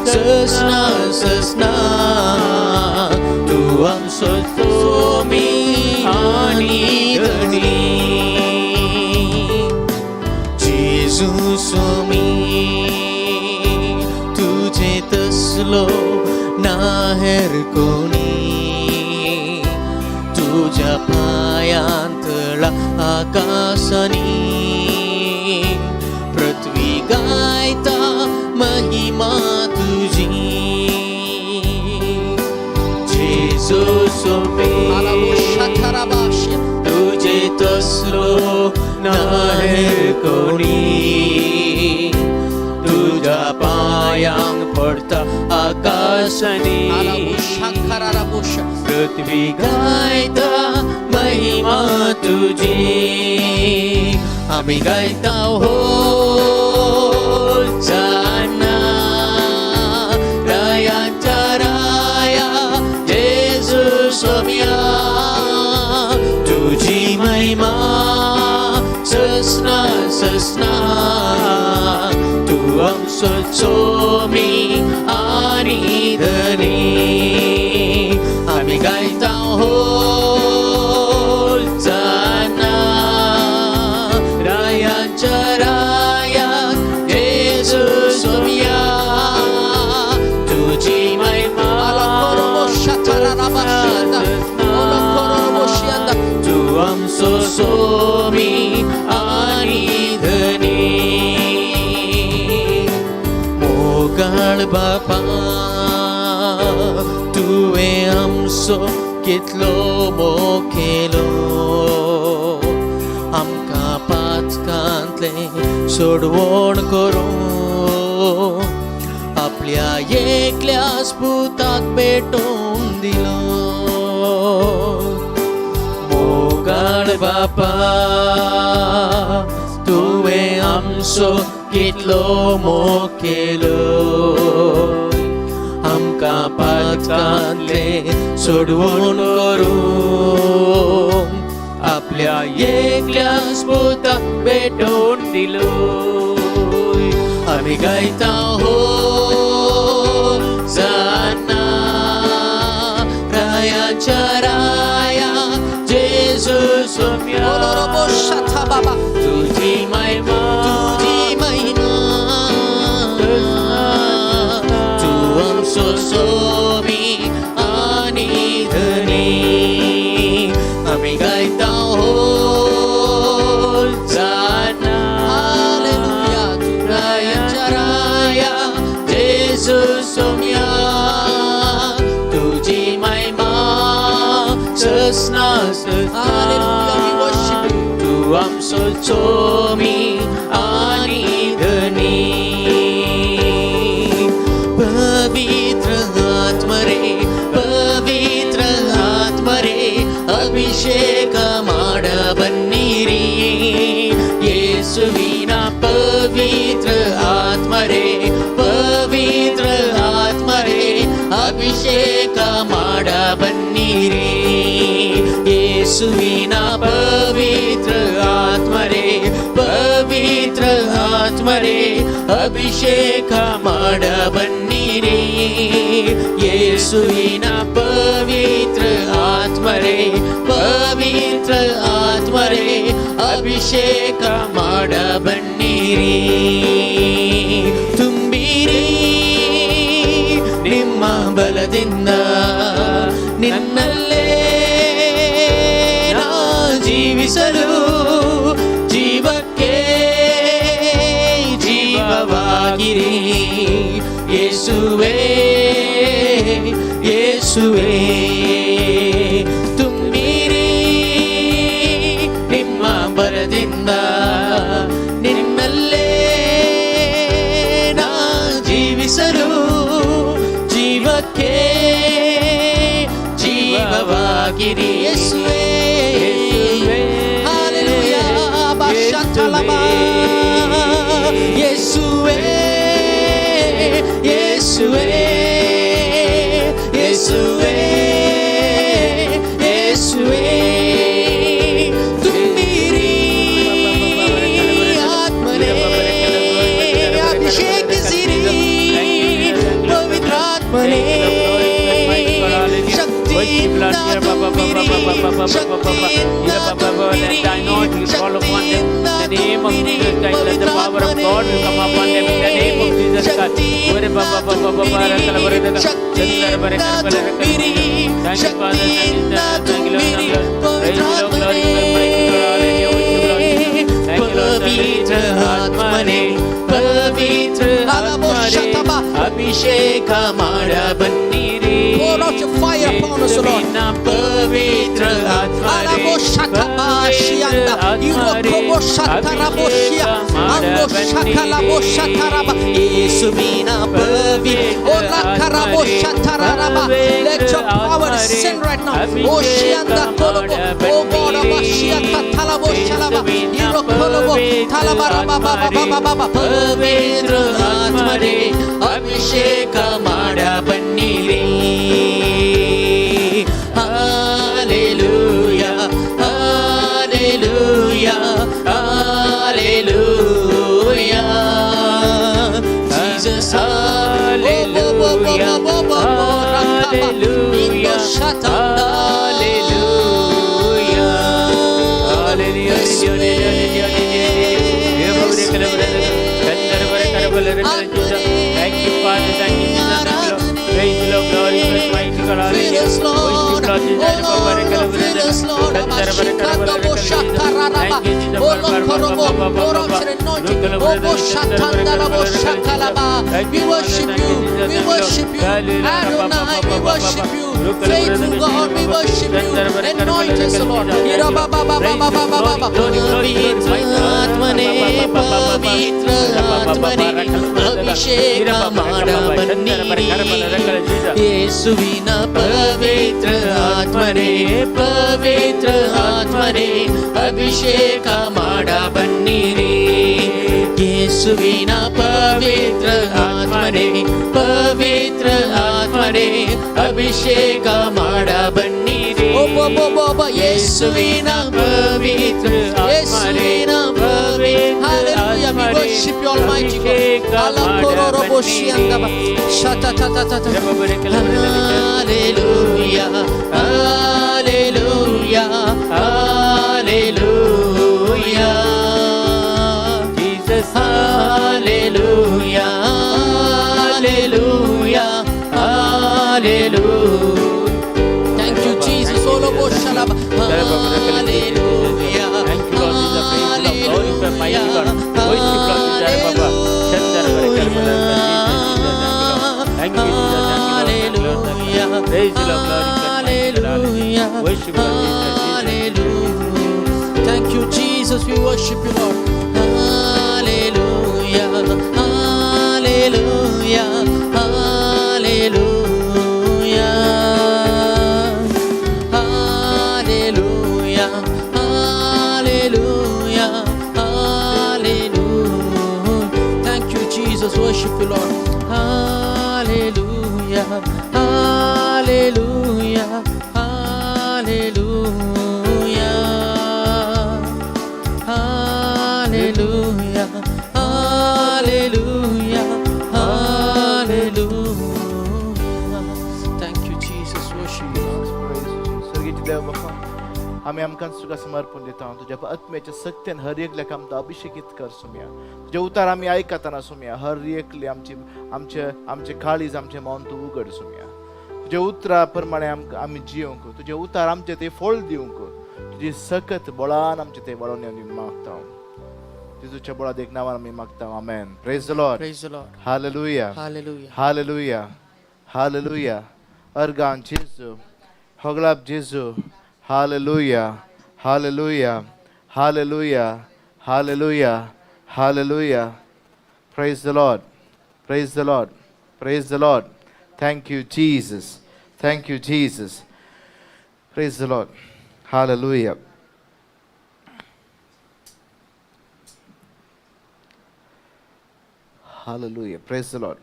ससना ससना तू आमचो सोमी आणि धनी सोमी तुझे तसलो नाहेर कोणी तुझ्या पायांतळा आकाशानी पृथ्वी गायता महिमा तुझी जेजू सोमी तुझे तसलो नाहेर कोणी तुझ्या पायांग पडता आकाशानी पृथ्वी गायता महिमा तुझी आम्ही गायता हो जाना रायांचा राया येशू सोमिया तुझी महिमा ससना ससना तू आमचो सोमी आणि धनी आम्ही गायता हो जाना रायांच्या राया येशू सोमिया तुझी महिमा तू आमचो सोमी आणि धनी मोगाळ बापा तुवे आमचो कितलो मोखेलो आमकां पातकांतले सोडवण करून आपल्या एकल्याच पुताक भेटून दिलो Bapa, tuwe amso kitlo mo केलोय आमका पाचकांतले सोडवून करून आपल्या एकल्याच पुताक भेटून दिलोय आम्ही गायता हो जाना रायाच्या राया जेजू सोम्या तुझी महिमा तू आमचो सोमी आणि धनी आम्ही गायता हो जाना रायाच्या राया जेजू सोम्या तुझी महिमा ससना तू आमचो सोमी आणि धनी पवित्र आत्मरे अभिषेक माड बन्नीरी येसुविना पवित्र आत्मरे अभिषेक माड बन्नीरी येसुविना पवित्र आत्मरे अभिषेक माड बन्नीरी येसुविना पवित्र आत्मरे अभिषेक माड बन्नीरी ತುಂಬಿರಿ ನಿಮ್ಮ ಬಲದಿಂದ ನಿನ್ನಲ್ಲೇ ನಾ ಜೀವಿಸಲು ಜೀವಕ್ಕೆ ಜೀವವಾಗಿರಿ ಯೇಸುವೇ ತುಂಬಿರಿ ನಿಮ್ಮ ಬಲದಿಂದ ನಿನ್ನಲ್ಲೇ ನಾ ಜೀವಿಸಲು ಜೀವಕ್ಕೆ ಜೀವವಾಗಿರಿ ಯೇಸುವೇ ಹಲ್ಲೆಲೂಯಾ ಬಾಶಾತಲಬಾ ಯೇಸುವೇ ತುಂಬಿರಿ ಆತ್ಮನೇ ಅಭಿಷೇಕಿಸಿರಿ ಪವಿತ್ರಾತ್ಮನೇ ಪವಿತ್ರ ಅಭಿಷೇಕ ಮಾಡ ಬನ್ನಿರಿ Pour out your fire upon us, Lord. Pavithra Let your power descend right now. Oh God, ಪವಿತ್ರ ಆತ್ಮರೇ ಅಭಿಷೇಕ ಮಾಡ ಬನ್ನಿರಿ Hallelujah, hallelujah, hallelujah. Jesus, hallelujah, hallelujah, Thank you, Father. Thank you, Jesus. Praise the Lord, glory, mighty God, hallelujah. We worship you, Adonai, we worship you, faithful God, we worship you, anoint us, Lord. पवित्र आत्मने ಅಭಿಷೇಕ ಮಾಡ ಬನ್ನಿರಿ ಯೇಸುವಿನ ಪವಿತ್ರ ಆತ್ಮನೇ ಪವಿತ್ರ ಆತ್ಮನೇ ಅಭಿಷೇಕ ಮಾಡ ಬನ್ನಿರಿ ಯೇಸುವಿನ ಪವಿತ್ರ ಆತ್ಮನೇ ಪವಿತ್ರ ಆತ್ಮನೇ ಅಭಿಷೇಕ ಮಾಡ ಬನ್ನಿರಿ ಒಬ್ಬೊಬ್ಬೊಬ್ಬ ಯೇಸುವಿನ ಪವಿತ್ರ ಯೇಸುವಿನ ಪವಿತ್ರ Hallelujah, we worship you Almighty God. Alakororo Shiandaba Shatatatata. Hallelujah, hallelujah, hallelujah. Jesus, Hallelujah, hallelujah, hallelujah. Thank you, Jesus. Olobo Shalaba. Hallelujah. Thank you, Lord Jesus. Praise the Lord. Glorify, mighty God. Worship, Lord Jesus. Baba. Shandar Barakar. Thank you, Jesus. Thank you, Lord. Praise the Lord. Hallelujah. Worship, Lord Jesus. Hallelujah. Thank you, Jesus. We worship you, Lord. Hallelujah. Hallelujah. Hallelujah. Hallelujah. Hallelujah. Hallelujah. Thank you, Jesus. Worship you, Lord. Hallelujah. Hallelujah. Hallelujah. Hallelujah. Hallelujah. Hallelujah. Thank you, Jesus. Worship you, Lord. स्वर्गीय देव बापा आम्ही आमकां तुका समर्पण दिता तुझ्या आत्म्याच्या सत्यान हर एकल्याक आमकां अभिषेकीत कर सुम्या तुझे उतार आम्ही ऐकताना सुम्या हर एकले आमचे काळीज आमचे मौन तू उघड सुम्या तुझे उतरा प्रमाणे आम्ही जिवंक तुझे उतार आमचे ते फळ दिवंक तुझी सकत बळान आमचे ते बळोवन आमी मागता तुझ्या बळा देख नावान आमी मागता आमेन praise the Lord Praise the Lord. Hallelujah Hallelujah. Hallelujah hallelujah organ जेजू हगलाब जेजू हालेलुया हालेलुया हालेलुया हालेलुया हालेलुया praise the Lord praise the Lord praise the Lord thank you Jesus praise the Lord hallelujah hallelujah praise the Lord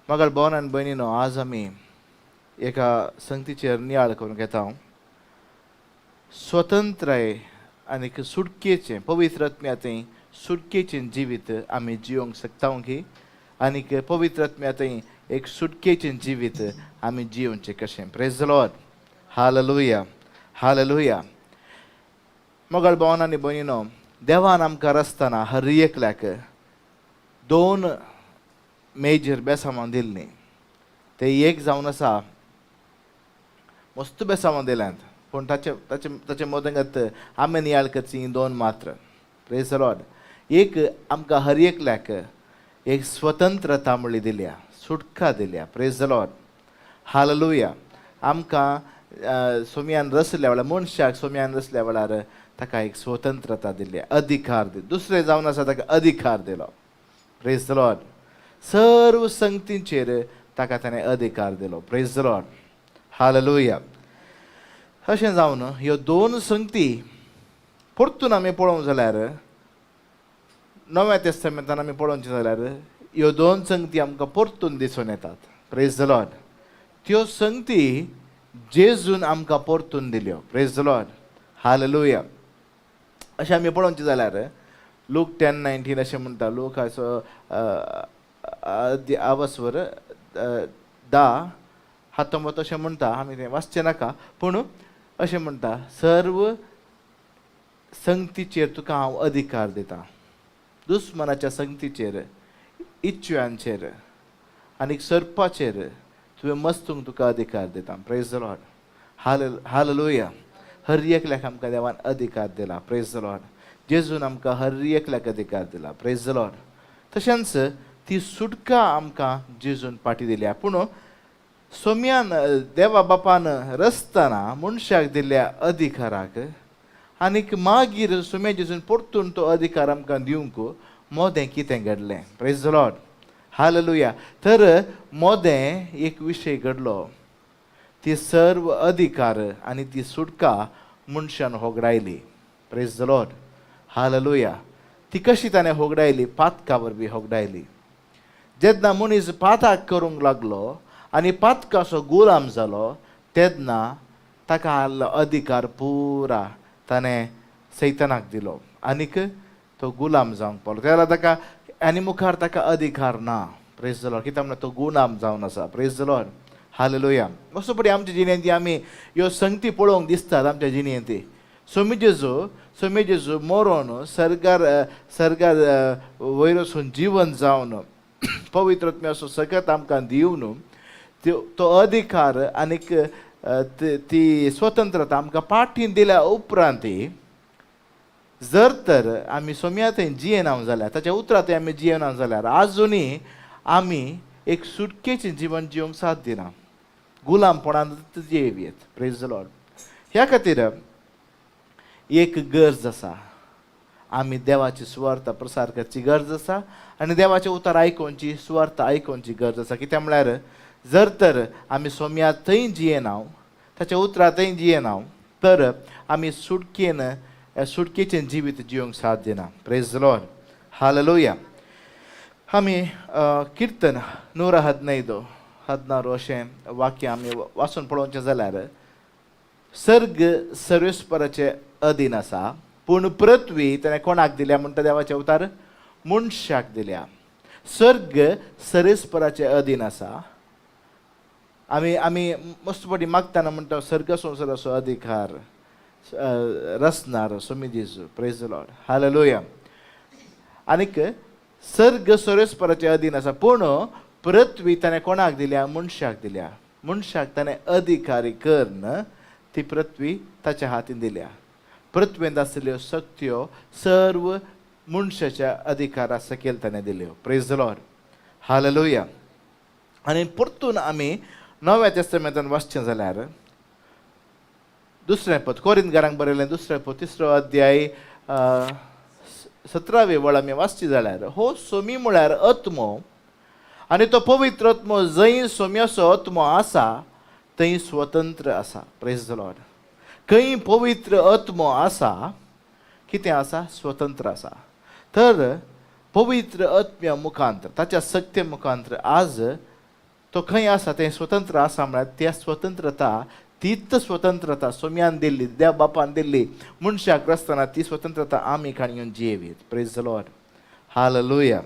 मगर भावन आणि बहिणीनो आज आम्ही एका संगतीचेर नियाळ करून घेता स्वतंत्र आणि सुटकेचे पवित्र आत्म्यातय सुटकेचे जिवीत आम्ही जिवंक शकता की आणि पवित्र आत्म्यातय एक सुटकेचे जिवीत आम्ही जिवंचे कशें प्रेज द लॉर्ड हालेलुया हालेलुया मगर भावन आणि बहिणीनो देवान आमकां रस्ताना हर एकल्याक दोन मेजर बेसामां दिल्लीं ते एक जावन आसा मस्त बेसामां दिल्यांत पूण ताचे मदत आमी नियाळ करची दोन मात्र प्रेज द लॉर्ड एक आमकां हर एकल्याक एक स्वतंत्रता म्हणली दिल्या सुटका दिल्या प्रेज द लॉर्ड हालेलुया आमकां सोम्यान रचल्या वेळार मनशाक सोम्यान रचल्या वेळार ताका एक स्वतंत्रता दिल्या अधिकार दुसरें जावन आसा ताका अधिकार दिलो प्रेज द लॉर्ड सर्व संगतींचेर ताका ताणें अधिकार दिलो प्रेज द लॉर्ड हालेलुया अशें जावन ह्यो दोन संगती परतून आमी पळोवंक जाल्यार नव्या तेस्तामेंतान आमी पळोवचें जाल्यार ह्यो दोन संगती आमकां परतून दिसून येतात प्रेज द लॉर्ड त्यो संगती जेजून आमकां परतून दिल्यो प्रेज द लॉर्ड हालेलुया अशें आमी पळोवचें जाल्यार लूक 10:19 अशें म्हणटा लूक हाचो आवस्वर 10:19 अशें म्हणटा आमी तें वाचचें नाका पूण अशें म्हणटा सर्व संगतीचेर तुका हांव अधिकार दिता दुस्मनाच्या संगतीचेर इच्छुयांचेर आनी सर्पाचेर तुवें मस्तूंक तुका अधिकार दिता प्रेज द लॉर्ड हालेलुया हर एकल्याक आमकां देवान अधिकार दिला प्रेज द लॉर्ड जेजून आमकां हर एकल्याक अधिकार दिला प्रेज द लॉर्ड तशेंच ती सुटका आमकां जेजून पाटी दिल्या पूण सोम्यान देवा बापान रचतना मनशाक दिल्ल्या अधिकाराक आनीक मागीर सोम्या जेजून परतून तो अधिकार आमकां दिवंक मोदें कितें घडलें प्रेज द लॉर्ड हालेलुया. तर मोदें एक विषय घडलो, ती सर्व अधिकार आणि ती सुटका मनशान होगडायली. Praise the Lord. हालेलुया. ती कशी ताणें होगडायली? पातका वरवीं होगडायली. जेन्ना मनीस पाताक करूंक लागलो आनी पातकाचो गुलाम जालो, तेन्ना ताका आसलो अधिकार पुरा ताणें सैतानाक दिलो आनीक तो गुलाम जावंक पावलो. तेन्ना ताका आनी मुखार ताका अधिकार ना. Praise the Lord. कित्याक म्हणल्यार तो गुलाम जावन आसा. Praise the Lord. हालेलुया. असो पडी आमच्या जिणेंत आमी ह्यो संगती पळोवंक दिसतात आमच्या जिणेंत. सोमी जेजू मरोन सर्गार वयर वचून जिवन जावन पवित्र आत्म्याचो सकत आमकां दिवन तो अधिकार आनीक ती स्वतंत्रता आमकां पाठीन दिल्या उपरांत जर तर आमी सोम्या थंय जियेना जाल्यार, ताच्या उतरां आमी जियेना जाल्यार आजुनी आमी एक सुटकेचें जिवन जिवंक साध्य ना. गुलामपणान जियेवयेत. Praise the Lord. ह्या खातीर एक गरज आसा. आमी देवाची सुवार्ता प्रसार करची गरज आसा आनी देवाचे उतर आयकोवची, सुवार्ता आयकोवची गरज आसा. कित्याक म्हळ्यार जर तर आमी सोम्या थंय जियेना, ताच्या उतरां थंय जियेना, तर आमी सुटकेचें जिवीत जिवंक साध्य ना. Praise the Lord. हालेलुया. आमी किर्तन 115 अशें वाक्य आमी वाचून पळोवचें जाल्यार, सर्ग सर्वेस्पराचे अधीन आसा, पूण पृथ्वी ताणें कोणाक दिल्या म्हणटा देवाचे उतार? मनशाक दिल्या. सर्ग सर्वेस्पराचे अधीन आसा. आमी मस्तपटी मागतना म्हणटा सर्ग संवसाराचो अधिकार रचणार सोमी जेजू. Praise the Lord. हालेलुया. आनीक सर्ग सर्वेस्पराचे अधीन आसा, पूण पृथ्वी ताणें कोणाक दिल्या? मनशाक दिल्या. मनशाक ताणें अधिकारी करून ती पृथ्वी ताच्या हातीन दिल्या. पृथ्वेंत आसल्यो शक्त्यो सर्व मनशाच्या अधिकारा सकयल ताणें दिल्यो. Praise the Lord. हालेलुया. आनी परतून आमी नव्या तेस्तामेंतान वाचचें जाल्यार दुसरें पद, कोरिंथकारांक बरयलें दुसरें पद 3 अध्याय 17वे वळ आमी वाचची जाल्यार, हो सोमी म्हळ्यार आत्मो, आनी तो पवित्र आत्मो जंय सोम्याचो आत्मो आसा थंय स्वतंत्र आसा. Praise the Lord. खंय पवित्र आत्मो आसा, कितें आसा? स्वतंत्र आसा. तर पवित्र आत्म्या मुखांतर, ताच्या सक्ते मुखांतर आज तो खंय आसा थंय स्वतंत्र आसा. म्हळ्यार त्या स्वतंत्रता, तीच स्वतंत्रता सोम्यान दिल्ली, देव बापान दिल्ली मनशाक रचतना, ती स्वतंत्रता आमी काणयोन जियेवीत. Praise the Lord. हालेलुया.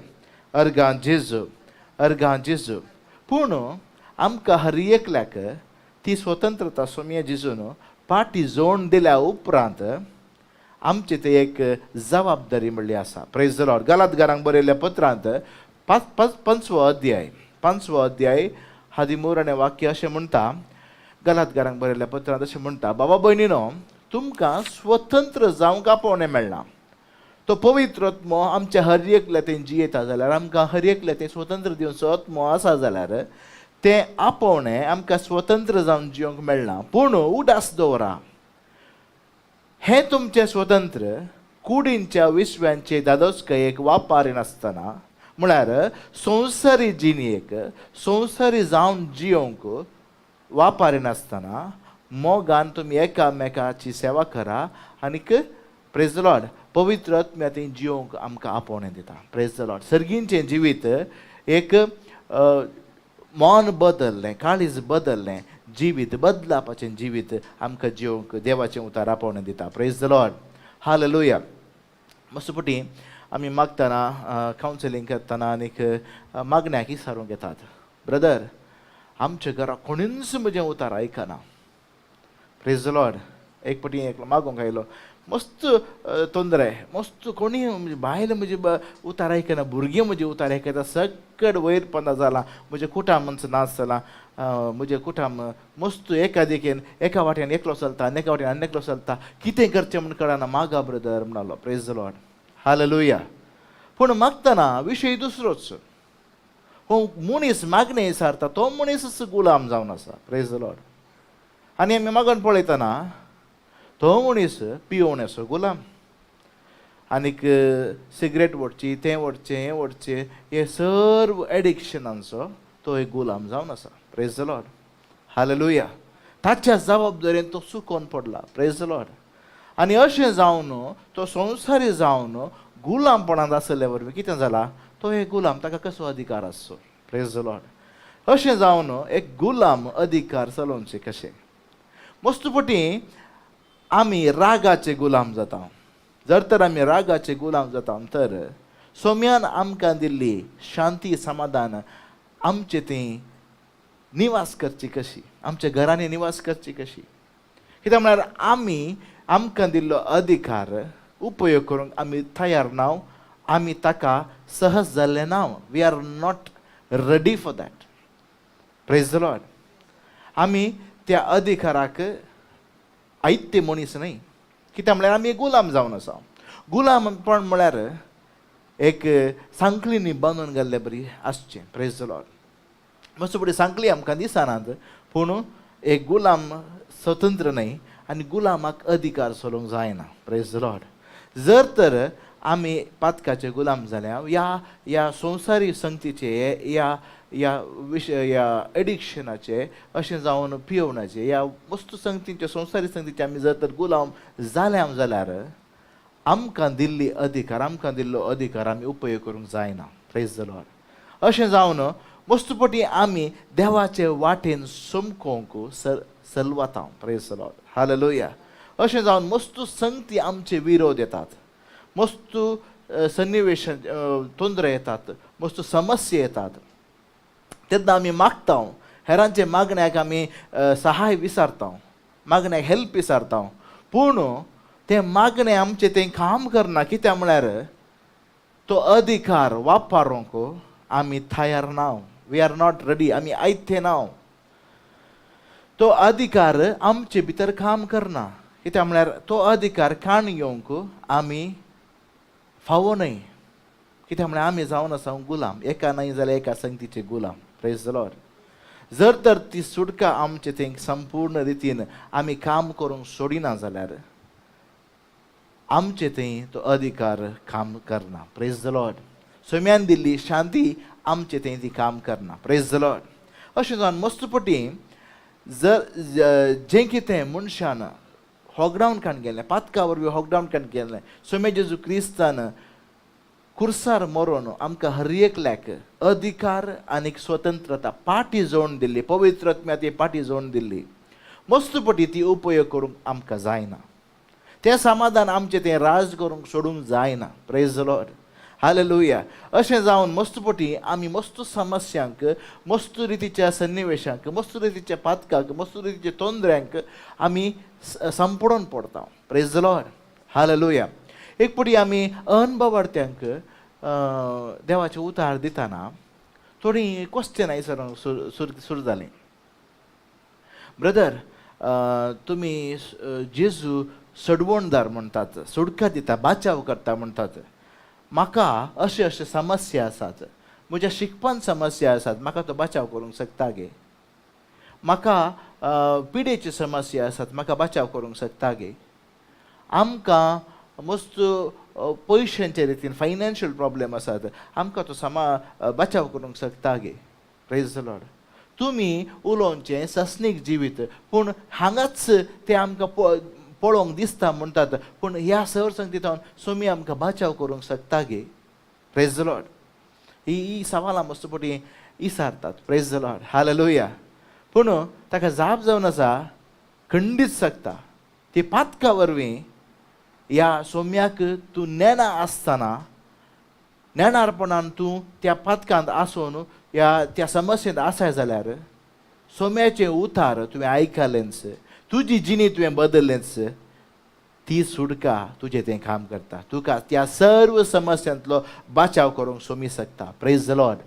अर्गां जेजू. पूण आमकां हर एकल्याक ती स्वतंत्रता सोम्या जेजून पाटी जोड दिल्या उपरांत आमची ते एक जबाबदारी म्हणली आसा. Praise the Lord. गलातकारांक बरयल्ल्या पत्रांत 5 अध्याय 13 वाक्य अशें म्हणटा. गलातकारांक बरयल्ल्या पत्रांत अशें म्हणटा, बाबा भयणीनो, तुमकां स्वतंत्र जावंक आपोवणें मेळना. तो पवित्र आत्मो आमच्या हर एकल्या थंय जियेता जाल्यार, आमकां हर एकल्या थंय स्वतंत्र दिवचो आत्मो आसा जाल्यार तें आपोवणें आमकां स्वतंत्र जावन जिवंक मेळना. पूण उडास दवरा, हें तुमचें स्वतंत्र कुडींच्या विश्व्यांचे दादोचकायेक वापारी नासतना, म्हळ्यार संवसारी जिणेक, संवसारी जावन जियोंक वापारी नासतना मोगान तुमी एकामेकाची सेवा करा आनीक प्रेज द लॉर्ड पवित्र आत्म्या थंय जियोंक आमकां आपोवणें दिता. Praise the Lord. सर्गींचें जिवीत एक मन बदललें, काळीज बदललें, जिवीत बदलापाचें जिवीत आमकां जियोंक देवाचें उतार आपोवणें दिता. Praise the Lord. हालेलुया. मस्तपटी आमी मागतना कावन्सिलींग करतना आनीक मागण्याक विचारूंक येतात, ब्रदर आमच्या घरा कोणीच म्हजें उतार आयकना. Praise the Lord. एक पटी एक मागोंक आयलो, मस्त तोंदरे, मस्त कोणी बायल म्हजे उतार आयकना, भुरगीं म्हजे उतार आयकता, सगळें वैरपणां जालां, म्हजें कुटाम म्हणचो नाच जाला, म्हजें कुटाम मस्त एका देखीन एका वाट्यान एकलो चलता आनी एका वाट्यान आनी एकलो चलता, कितें करचें म्हण कळना. मागा ब्रदर म्हणलो. Praise the Lord. हालेलुया. पूण मागतना विशय दुसरोच. हो मनीस मागणें विचारता, तो मनीसच गुलाम जावन आसा. Praise the Lord. आनी आमी मागून पळयतना तो मनीस पियोवण्याचो गुलाम. आनीक सिगरेट ओडची, तें ओडचें, हें ओडचें, हे सर्व एडिक्शनांचो तो एक गुलाम जावन आसा. Praise the Lord. हालेलुया. ताच्या जबाबदारेन तो चुकोवन पडला. Praise the Lord. आनी अशें जावन तो संवसारी जावन गुलामपणांत आसले वरवीं कितें जाला, तो एक गुलाम, ताका कसो अधिकार आसचो. Praise the Lord. अशें जावन एक गुलाम अधिकार चलोवचे कशें. मस्तपटी आमी रागाचे गुलाम जाता. जर तर आमी रागाचे गुलाम जाता तर सोम्यान आमकां दिल्ली शांती समाधान आमचे ती निवास करची कशी, आमच्या घरांनी निवास करची कशी. कित्याक म्हळ्यार आमी आमकां दिल्लो अधिकार उपयोग करूंक आमी तयार नाव, आमी ताका सहज जाल्ले नाव. We are not ready for that. Praise the Lord. आमी त्या अधिकाराक आयत्ते मनीस न्हय. कित्याक म्हळ्यार आमी गुलाम जावन आसा. गुलामपण म्हळ्यार एक सांखळींनी बांदून गेल्ले बरी आसचें. Praise the Lord. मस्त बरी सांखळी आमकां दिसनात, पूण एक गुलाम स्वतंत्र न्हय आनी गुलामाक अधिकार चलोवंक जायना. Praise the Lord. जर तर आमी पातकाचे गुलाम जाल्या ह्या संवसारी संगतीचे ह्या एडिक्शनाचे अशें जावन पियोवनाचे ह्या वस्तू संगतीचे संवसारी संगतीचे आमी जर तर गुलाम जाल्या जाल्यार आमकां दिल्ली अधिकार, आमकां दिल्लो अधिकार आमी उपयोग करूंक जायना. Praise the Lord. अशें जावन मस्तपटी आमी देवाचे वाटेन समकोवंक सलवता. Praise the Lord. हालेलुया. अशें जावन मस्तू संगती आमचे विरोध येतात, मस्तू सन्निवेश तोंदरे येतात, मस्तू समस्या येतात. तेन्ना आमी मागता, हेरांचे मागण्याक आमी सहाय विचारता, मागण्याक हेल्प विचारता, पूण तें मागणें आमचें तें काम करना. कित्याक म्हळ्यार तो अधिकार वापरूंक आमी तयार नाव. We are not ready. आमी आयते नाव. तो अधिकार आमचे भितर काम करना. कित्याक म्हळ्यार तो अधिकार काण घेवंक आमी फावो न्हय. कित्याक म्हळ्यार आमी जावन आसा गुलाम, एका न्हय जाल्यार एका संगतीचे गुलाम. Praise the Lord. जर तर ती सुटका आमचे थंय संपूर्ण रितीन आमी काम करूंक सोडिना जाल्यार आमचे थंय तो अधिकार काम करना. Praise the Lord. सोम्यान दिल्ली शांती आमचे थंय ती काम करना. Praise the Lord. अशें जावन मस्तपटी जर जें कितें मनशान हॉकडावन काण केलें, पातका वरवीं हॉकडावन काण केलें, सोम्या जेजू क्रिस्तान कुर्सार मरून आमकां हर एकल्याक अधिकार आनी स्वतंत्रता पाटी जोडून दिल्ली, पवित्र आत्म्या ती पाटी जोडून दिल्ली. मस्तपटी ती उपयोग करूंक आमकां जायना. तें समाधान आमचें तें राज करूंक सोडूंक जायना. Praise the Lord. हालेलुया. अशें जावन मस्तपटी आमी मस्त समस्यांक, मस्त रितीच्या सन्निवेशांक, मस्त रितीच्या पातकाक, मस्त रितीच्या तोंदऱ्यांक आमी संपडून पडटा. Praise the Lord. हालेलुया. एक पटी आमी अनुभवार्थ्यांक देवाचें उतार दितना थोडीं क्वेश्चनां विचारूंक सुरू जालीं. ब्रदर, तुमी जेजू सडवणदार म्हणटात, सुडका दिता, बाचाव करता म्हणटात. म्हाका अशे अशे समस्या आसात, म्हज्या शिकपान समस्या आसात, म्हाका तो बाचाव करूंक शकता गे. म्हाका पिडेची समस्या आसात, म्हाका बाचाव करूंक शकता गे. आमकां मस्त पयशांच्या रितीन फायनान्शियल प्रॉब्लेम आसात, आमकां तो बाचाव करूंक शकता गे. Praise the Lord. तुमी उलोवचें सस्नीक जिवीत, पूण हांगाच तें आमकां पळोवंक दिसता म्हणटात, पूण ह्या सर संगतींत सोमी आमकां बाचाव करूंक शकता गे. Praise the Lord. ही सवालां मस्तपटी विचारतात. Praise the Lord. हालेलुया. पूण ताका जाप जावन आसा, खंडीत शकता. ती पातका वरवीं ह्या सोम्याक तूं नेना आसतना, नेणारपणान तूं त्या पातकांत आसून त्या समस्येंत आसाय जाल्यार सोम्याचें उतार तुवें आयकलेंच, तुजी जिणी तुवें बदल्लेंच, ती सुडका तुजें तें काम करता. तुका त्या सर्व समस्यांतलो बाचाव करूंक सोमी शकता. Praise the Lord.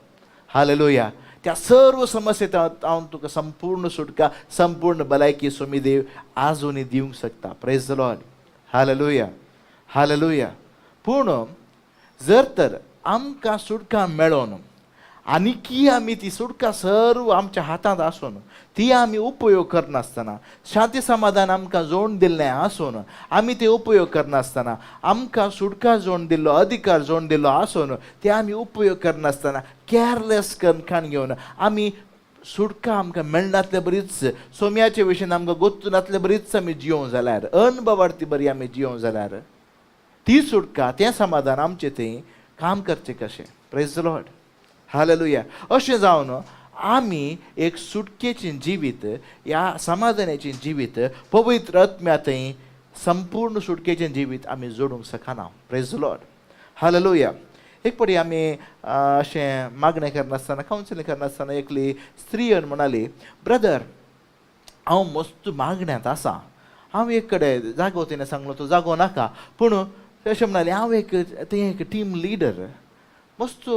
हालेलुया. त्या सर्व समस्येंत हांव तुका संपूर्ण सुटका, संपूर्ण भलायकी सोमी देव आजुनी दिवंक शकता. Praise the Lord. हालेलुया. हालेलुया. पूण जर तर आमकां सुटका मेळोन आनीकी आमी ती सुटका सर्व आमच्या हातांत आसून ती आमी उपयोग करनासतना, शांती समाधान आमकां जोडून दिल्लें आसून आमी ते उपयोग करनासतना, आमकां सुटका जोडून दिल्लो अधिकार जोडून दिल्लो आसून ते आमी उपयोग करनासतना केअरलेस कणखान घेवन आमी सुटका आमकां मेळनातले बरीच सोम्याचे विशयीन आमकां गोत्तूनातले बरीच आमी जियोंक जाल्यार अनबवार्थी बरी आमी जियोंक जाल्यार ती सुटका तें समाधान आमचें थंय काम करचें कशें. Praise the Lord. हालेलुया. अशें जावन आमी एक सुटकेचें जिवीत, ह्या समाधानाचें जिवीत पवित्र आत्म्या थंय संपूर्ण सुटकेचें जिवीत आमी जोडूंक शकना. Praise the Lord. हालेलुया. एक पटी आमी अशें मागणें करनासतना, कावन्सिलींग करनासतना एकली स्त्री येवन म्हणाली, ब्रदर हांव मस्त मागण्यांत आसा, हांव एक कडेन जागो तिणें सांगलो तो जागो नाका, पूण अशें म्हणाली हांव एक टीम लिडर, मस्त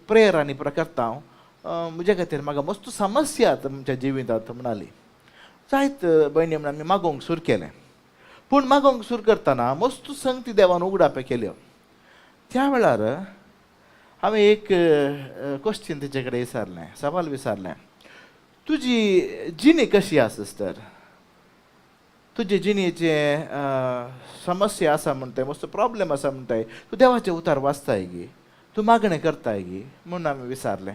प्रेयर आनी करता हांव, म्हज्या खातीर म्हाका मस्त समस्या तुमच्या जिवितांत म्हणाली. जायत भयणी म्हणून आमी मागोवंक सुरू केलें, पूण मागोवंक सुरू करतना मस्त संगती देवान उगडापे केल्यो. त्या वेळार हांवें एक क्वेश्चन तेचे कडेन विचारलें, सवाल विचारलें, तुजी जिणी कशी आसा सिस्टर, तुजे जिणेचे समस्या आसा म्हणटाय, मस्त प्रॉब्लेम आसा म्हणटाय, तूं देवाचे उतार वाचताय गी, तूं मागणें करताय गी म्हणून हांवें विचारलें.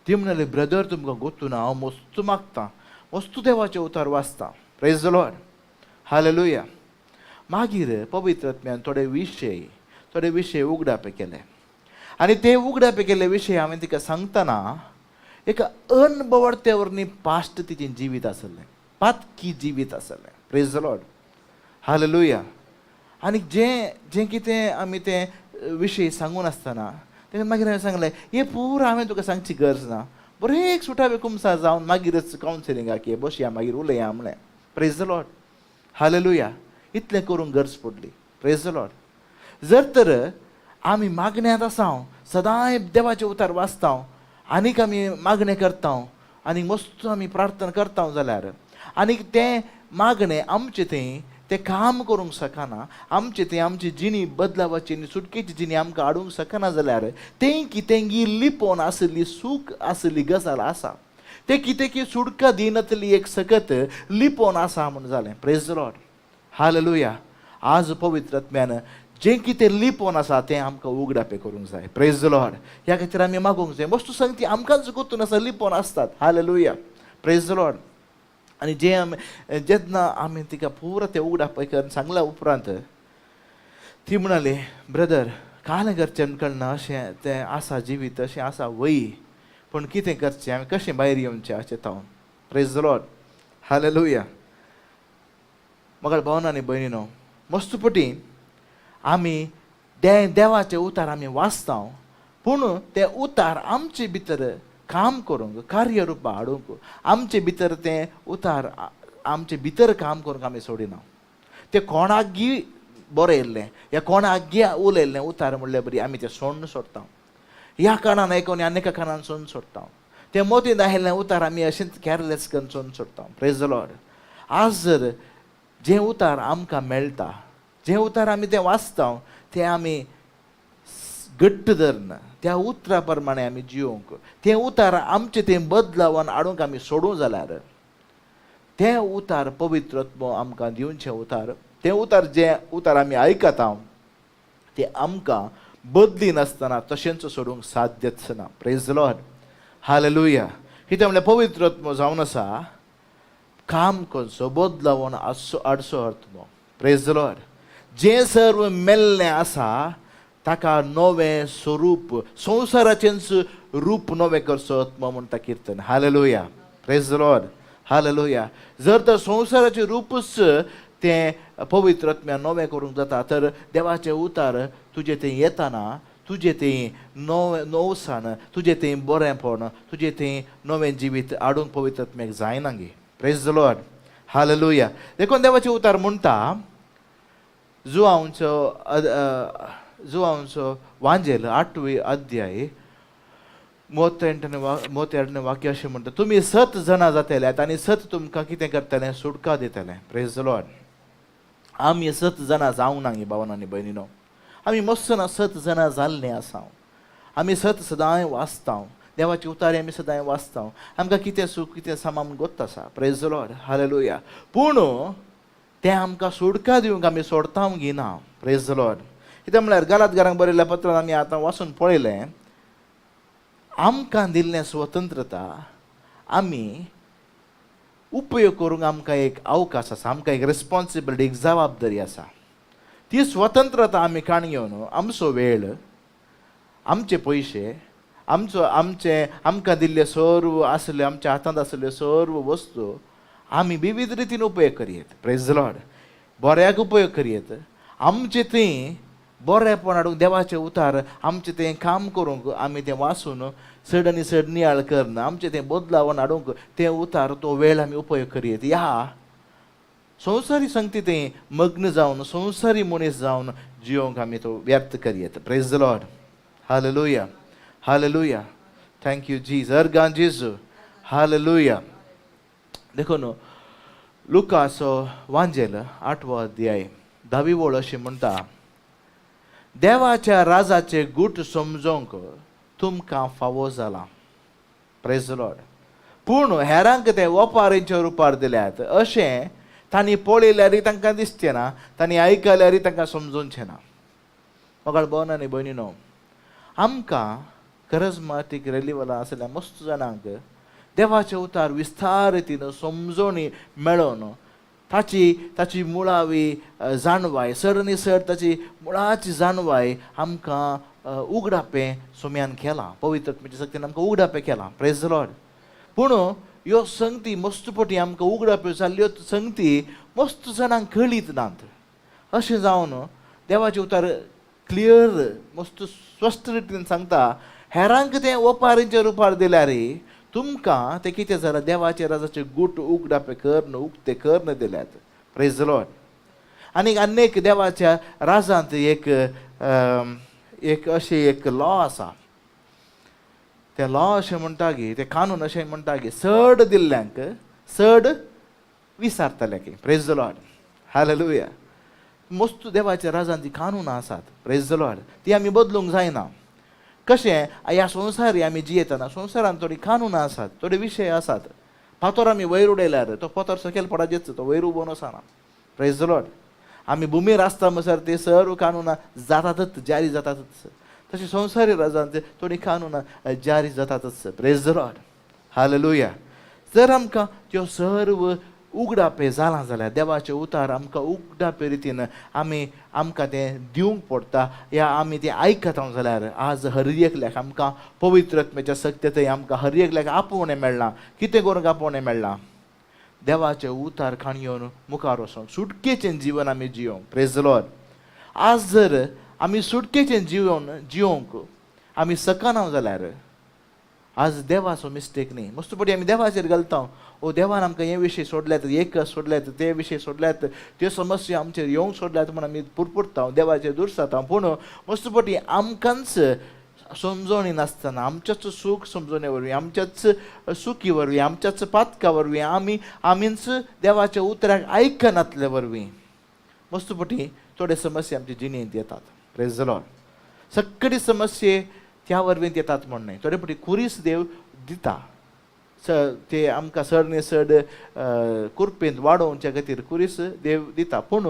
ती म्हणली, ब्रदर तुमकां गोतू ना, हांव मस्त मागतां, मस्त देवाचे उतार वाचतां. Praise the Lord. हालेलुया. मागीर पवित्र आत्म्यान थोडे विशय उगडापे केले आनी ते उगडापे केल्ले विशय हांवें तिका सांगतना एका अनबवडतेवरनी पास्ट तिचें जिवीत आसलें, पातकी जिवीत आसलें. Praise the Lord. हालेलुया. आनी जें कितें आमी ते विशय सांगून आसतना तेन्ना मागीर हांवें सांगलें, हे पुरो हांवें तुका सांगची गरज ना, बरें एक सुटावे कुमसार जावन मागीरच कावन्सिलिंगाक ये, बसया, मागीर उलया म्हणलें. Praise the Lord. हालेलुया. इतलें करूंक गरज पडली. Praise the Lord. जर तर आमी मागण्यांत आसां, सदांय देवाचे उतार वाचता, आनीक आमी मागणें करता, आनी मस्त आमी प्रार्थना करता जाल्यार आनीक तें मागणें आमचें थंय तें काम करूंक शकना, आमचें तें आमची जिणी बदलावची आनी सुटकेची जिणी आमकां हाडूंक शकना जाल्यार तें कितें लिपोवन आसली सूख आसली गजाल आसा, तें कितें की सुटका दिनातली एक सकत लिपोवन आसा म्हूण जालें. Praise the Lord. हालेलुया. आज पवित्र आत्म्यान जें कितें लिपोवन आसा तें आमकां उगडापे करूंक जाय. Praise the Lord. ह्या खातीर आमी मागोवंक जाय. मस्त सांगती आमकांच गुतून आसा, लिपोवन आसतात. हालेलुया. Praise the Lord. आनी जेन्ना आमी तिका पुरो तें उगडापे करून सांगल्या उपरांत ती म्हणाली, ब्रदर कालें करचें कळना, अशें तें आसा जिवीत, अशें आसा वयी, पूण कितें करचें, हांवें कशें भायर येवचें अशें तावन. Praise the Lord. हालेलुया. मोगाळ भावन आनी भयणीनो, मस्त पटी आमी देवाचे उतार आमी वाचता, पूण ते उतार आमचे भितर काम करूंक, कार्यरुपां हाडूंक, आमचे भितर ते उतार आमचे भितर काम करूंक आमी सोडिना. ते कोणाकय बरयल्लें या कोणाकय उलयल्लें उतार म्हणल्यार बरी आमी तें सोडून सोडटा, ह्या कानान आयकून आनीक एका कानान सोडून सोडटा. ते मोतीन दायल्लें उतार आमी अशेंच केअरलेस करून सोडून सोडटा. Praise the Lord. आज जर जें उतार आमकां मेळटा, जें उतार आमी तें वाचता, तें आमी घट्ट धरन त्या उतरा प्रमाणे आमी जियोंक, तें उतार आमचें तें बदलावन हाडूंक आमी सोडूं जाल्यार तें उतार पवित्र आत्मो आमकां दिवचें उतार, तें उतार जें उतार आमी आयकता तें आमकां बदली नासतना तशेंच सोडूंक साध्यच ना. Praise the Lord. हालेलुया. कितें म्हणल्यार पवित्र आत्मो जावन आसा काम करचो, बदलावन हाडचो आत्मो. Praise the Lord. जें सर्व मेल्लें आसा ताका नवें स्वरूप, संवसाराचेंच रूप नवें करचो आत्मो म्हणटा किर्तन. Hallelujah. Praise the Lord. Hallelujah. जर तर संवसाराचें रूपच तें पवित्र आत्म्यान नवें करूंक जाता, तर देवाचें उतार तुजें तें येताना तुजें तें नवसान, तुजें तें बरेंपण, तुजें तें नवें जिवीत हाडूंक पवित्र आत्म्याक जायना गे. Praise the Lord. हालेलुया. देखून देवाचें उतार म्हणटा, जुआंचो वांजेल 8वे अध्याय 32 वाक्य अशें म्हणटा, तुमी 7 जाणां जातल्यात आनी 7 तुमकां कितें करतलें, सुटका दितलें. Praise the Lord. आमी 7 जाणां जावंक ना गे भावांनो आनी भयणीनो. आमी मस्त 7 जाणां जाल्लीं आसा. आमी 7 सदांय वाचता, देवाचे उतारे आमी सदां वाचता आमकां कितें सूख कितें सामान गोत आसा प्रेज द लॉर्ड हालेलुया पूण तें आमकां सुडका दिवंक आमी सोडता घेयना प्रेज द लॉर्ड कितें म्हळ्यार गलातकारांक बरयल्ल्या पत्रांत आमी आतां वाचून पळयलें आमकां दिल्लें स्वतंत्रता आमी उपयोग करूंक आमकां एक अवकाश आसा आमकां एक रिस्पॉन्सिबिलिटी एक जबाबदारी आसा ती स्वतंत्रता आमी काण घेवन आमचो वेळ आमचे पयशे आमकां दिल्ले सर्व आसले आमच्या हातांत आसल्यो सर्व वस्तू आमी विविध रितीन उपयोग करयेत प्रेज द लॉर्ड बऱ्याक उपयोग करयेत आमचे तें बरेंपण हाडूंक देवाचें उतार आमचें तें काम करूंक आमी तें वाचून चड आनी चड नियाळ करना आमचें तें बदलावण हाडूंक तें उतार तो वेळ आमी उपयोग करयेत ह्या संवसारी संगतींत मग्न जावन संवसारी मनीस जावन जियोंक आमी तो व्यर्थ करयेत प्रेज द लॉर्ड हालेलुया हालेलुया थँक यू जीसस अर्गान जेजू हालेलुया देखून लुकाचो वांजेल 8वो अध्याय 10वी ओळ अशी म्हणटा देवाच्या राजाचे गूट समजोवंक तुमकां फावो जाला प्रेज द लॉर्ड पूण हेरांक ते ओपारींच्या रुपार दिल्यात अशें तांणी पळयल्यारय तांकां दिसचें ना तांणी आयकल्यारय तांकां समजोवचें ना मोगाळ भोवन आनी भयणीनो आमकां करिझमॅटीक रेलिवलां आसल्या मस्त जाणांक देवाचे उतार विस्तार रितीन समजोवणी मेळोवन ताची मुळावी जाणवाय चड आनी चड ताची मुळाची जाणवाय आमकां उगडापें सोम्यान केलां पवित्र आत्म्याचे शक्तीन आमकां उगडापें केलां प्रेज द लॉर्ड पूण ह्यो संगती मस्तपटी आमकां उगडाप्यो जाल्ल्यो संगती मस्त जाणांक कळीत नात अशें जावन देवाचे उतार क्लियर मस्त स्पश्ट रितीन सांगता हेरांक तें ओपारींच्या रुपार दिल्यारय तुमकां तें कितें जालां देवाच्या राजाचे गूट उगडापें करन उक्ते करन दिल्यात प्रेज द लॉर्ड आनीक अनेक देवाच्या राजांत एक अशें एक लॉ आसा तें लॉ अशें म्हणटा की तें कानून अशें म्हणटा की चड दिल्ल्यांक चड विसारतले की प्रेज द लॉर्ड हालेलुया मस्त देवाच्या राजांत ती कानूनां आसात प्रेज द लॉर्ड ती आमी बदलूंक जायना कशें ह्या संवसारी आमी जियेतना संवसारांत थोडी कानूनां आसात थोडे विशय आसात फातर आमी वयर उडयल्यार तो फातर सकयल पडाचेच तो वयर उबो वचना प्रेज द लॉर्ड आमी भुमीर आसता म्हणसर ते सर्व कानूनां जातातच जारी जातातच तशें संवसारी राजांत थोडी कानूनां जारी जातातच प्रेज द लॉर्ड हालेलुया जर आमकां त्यो सर्व उगडापें जालां जाल्यार देवाचे उतार आमकां उगडापे रितीन आमकां तें दिवंक पडटा या आमी तें आयकता जाल्यार आज हर एकल्याक आमकां पवित्र आत्म्याच्या सत्यतेन आमकां हर एकल्याक आपोवणें मेळना कितें करूंक आपोवणें मेळना देवाचे उतार खाण घेवन मुखार वचोंक सुटकेचें जीवन आमी जियोंक प्रेज द लॉर्ड आज जर आमी सुटकेचें जियोंक आमी सकना जाल्यार आज देवाचो मिस्टेक न्ही मस्तपटी आमी देवाचेर घालता ओ देवान आमकां हे विशय सोडल्यात एक सोडल्यात ते विशय सोडल्यात त्यो समस्या आमचेर येवंक सोडल्यात म्हूण आमी पुरपुरता देवाचेर दूर जाता पूण मस्तपटी आमकांच समजोवणी नासतना आमच्याच सूख समजोवणे वरवीं आमच्याच सुखी वरवीं आमच्याच पातका वरवीं आमीच देवाच्या उतराक आयकनातले वरवीं मस्तपटी थोडे समस्या आमच्या जिणेंत येतात प्रेज द लॉर्ड सगळी समस्ये त्या वरवीं येतात म्हण न्हय थोडे फावटी कुरीस देव दिता ते आमकां चड न्ही चड कुरपेंत वाडोवच्या खातीर कुरीस देव दिता पूण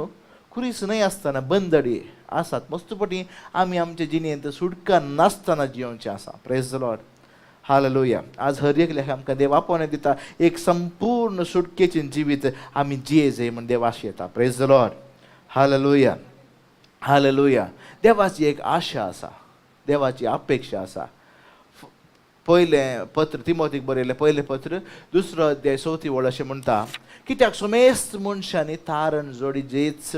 कुरीस न्हय आसतना बंदडी आसात मस्तपटी आमी आमच्या जिणेंत सुटका नासतना जियोवचें आसा प्रेज द लॉर्ड हालेलुया आज हर एकल्याक आमकां देव आपोवणें दिता एक संपूर्ण सुटकेचें जिवीत आमी जिये जाय म्हण देव आशयता प्रेज द लॉर्ड हालेलुया हालेलुया देवाची एक आशा आसा देवाची अपेक्षा आसा पयलें पत्र तिमोथीक बरयलें पयलें पत्र 2 अध्याय 4 ओळ अशें म्हणटा कित्याक समेस्त मनशांनी तारण जोडिजेच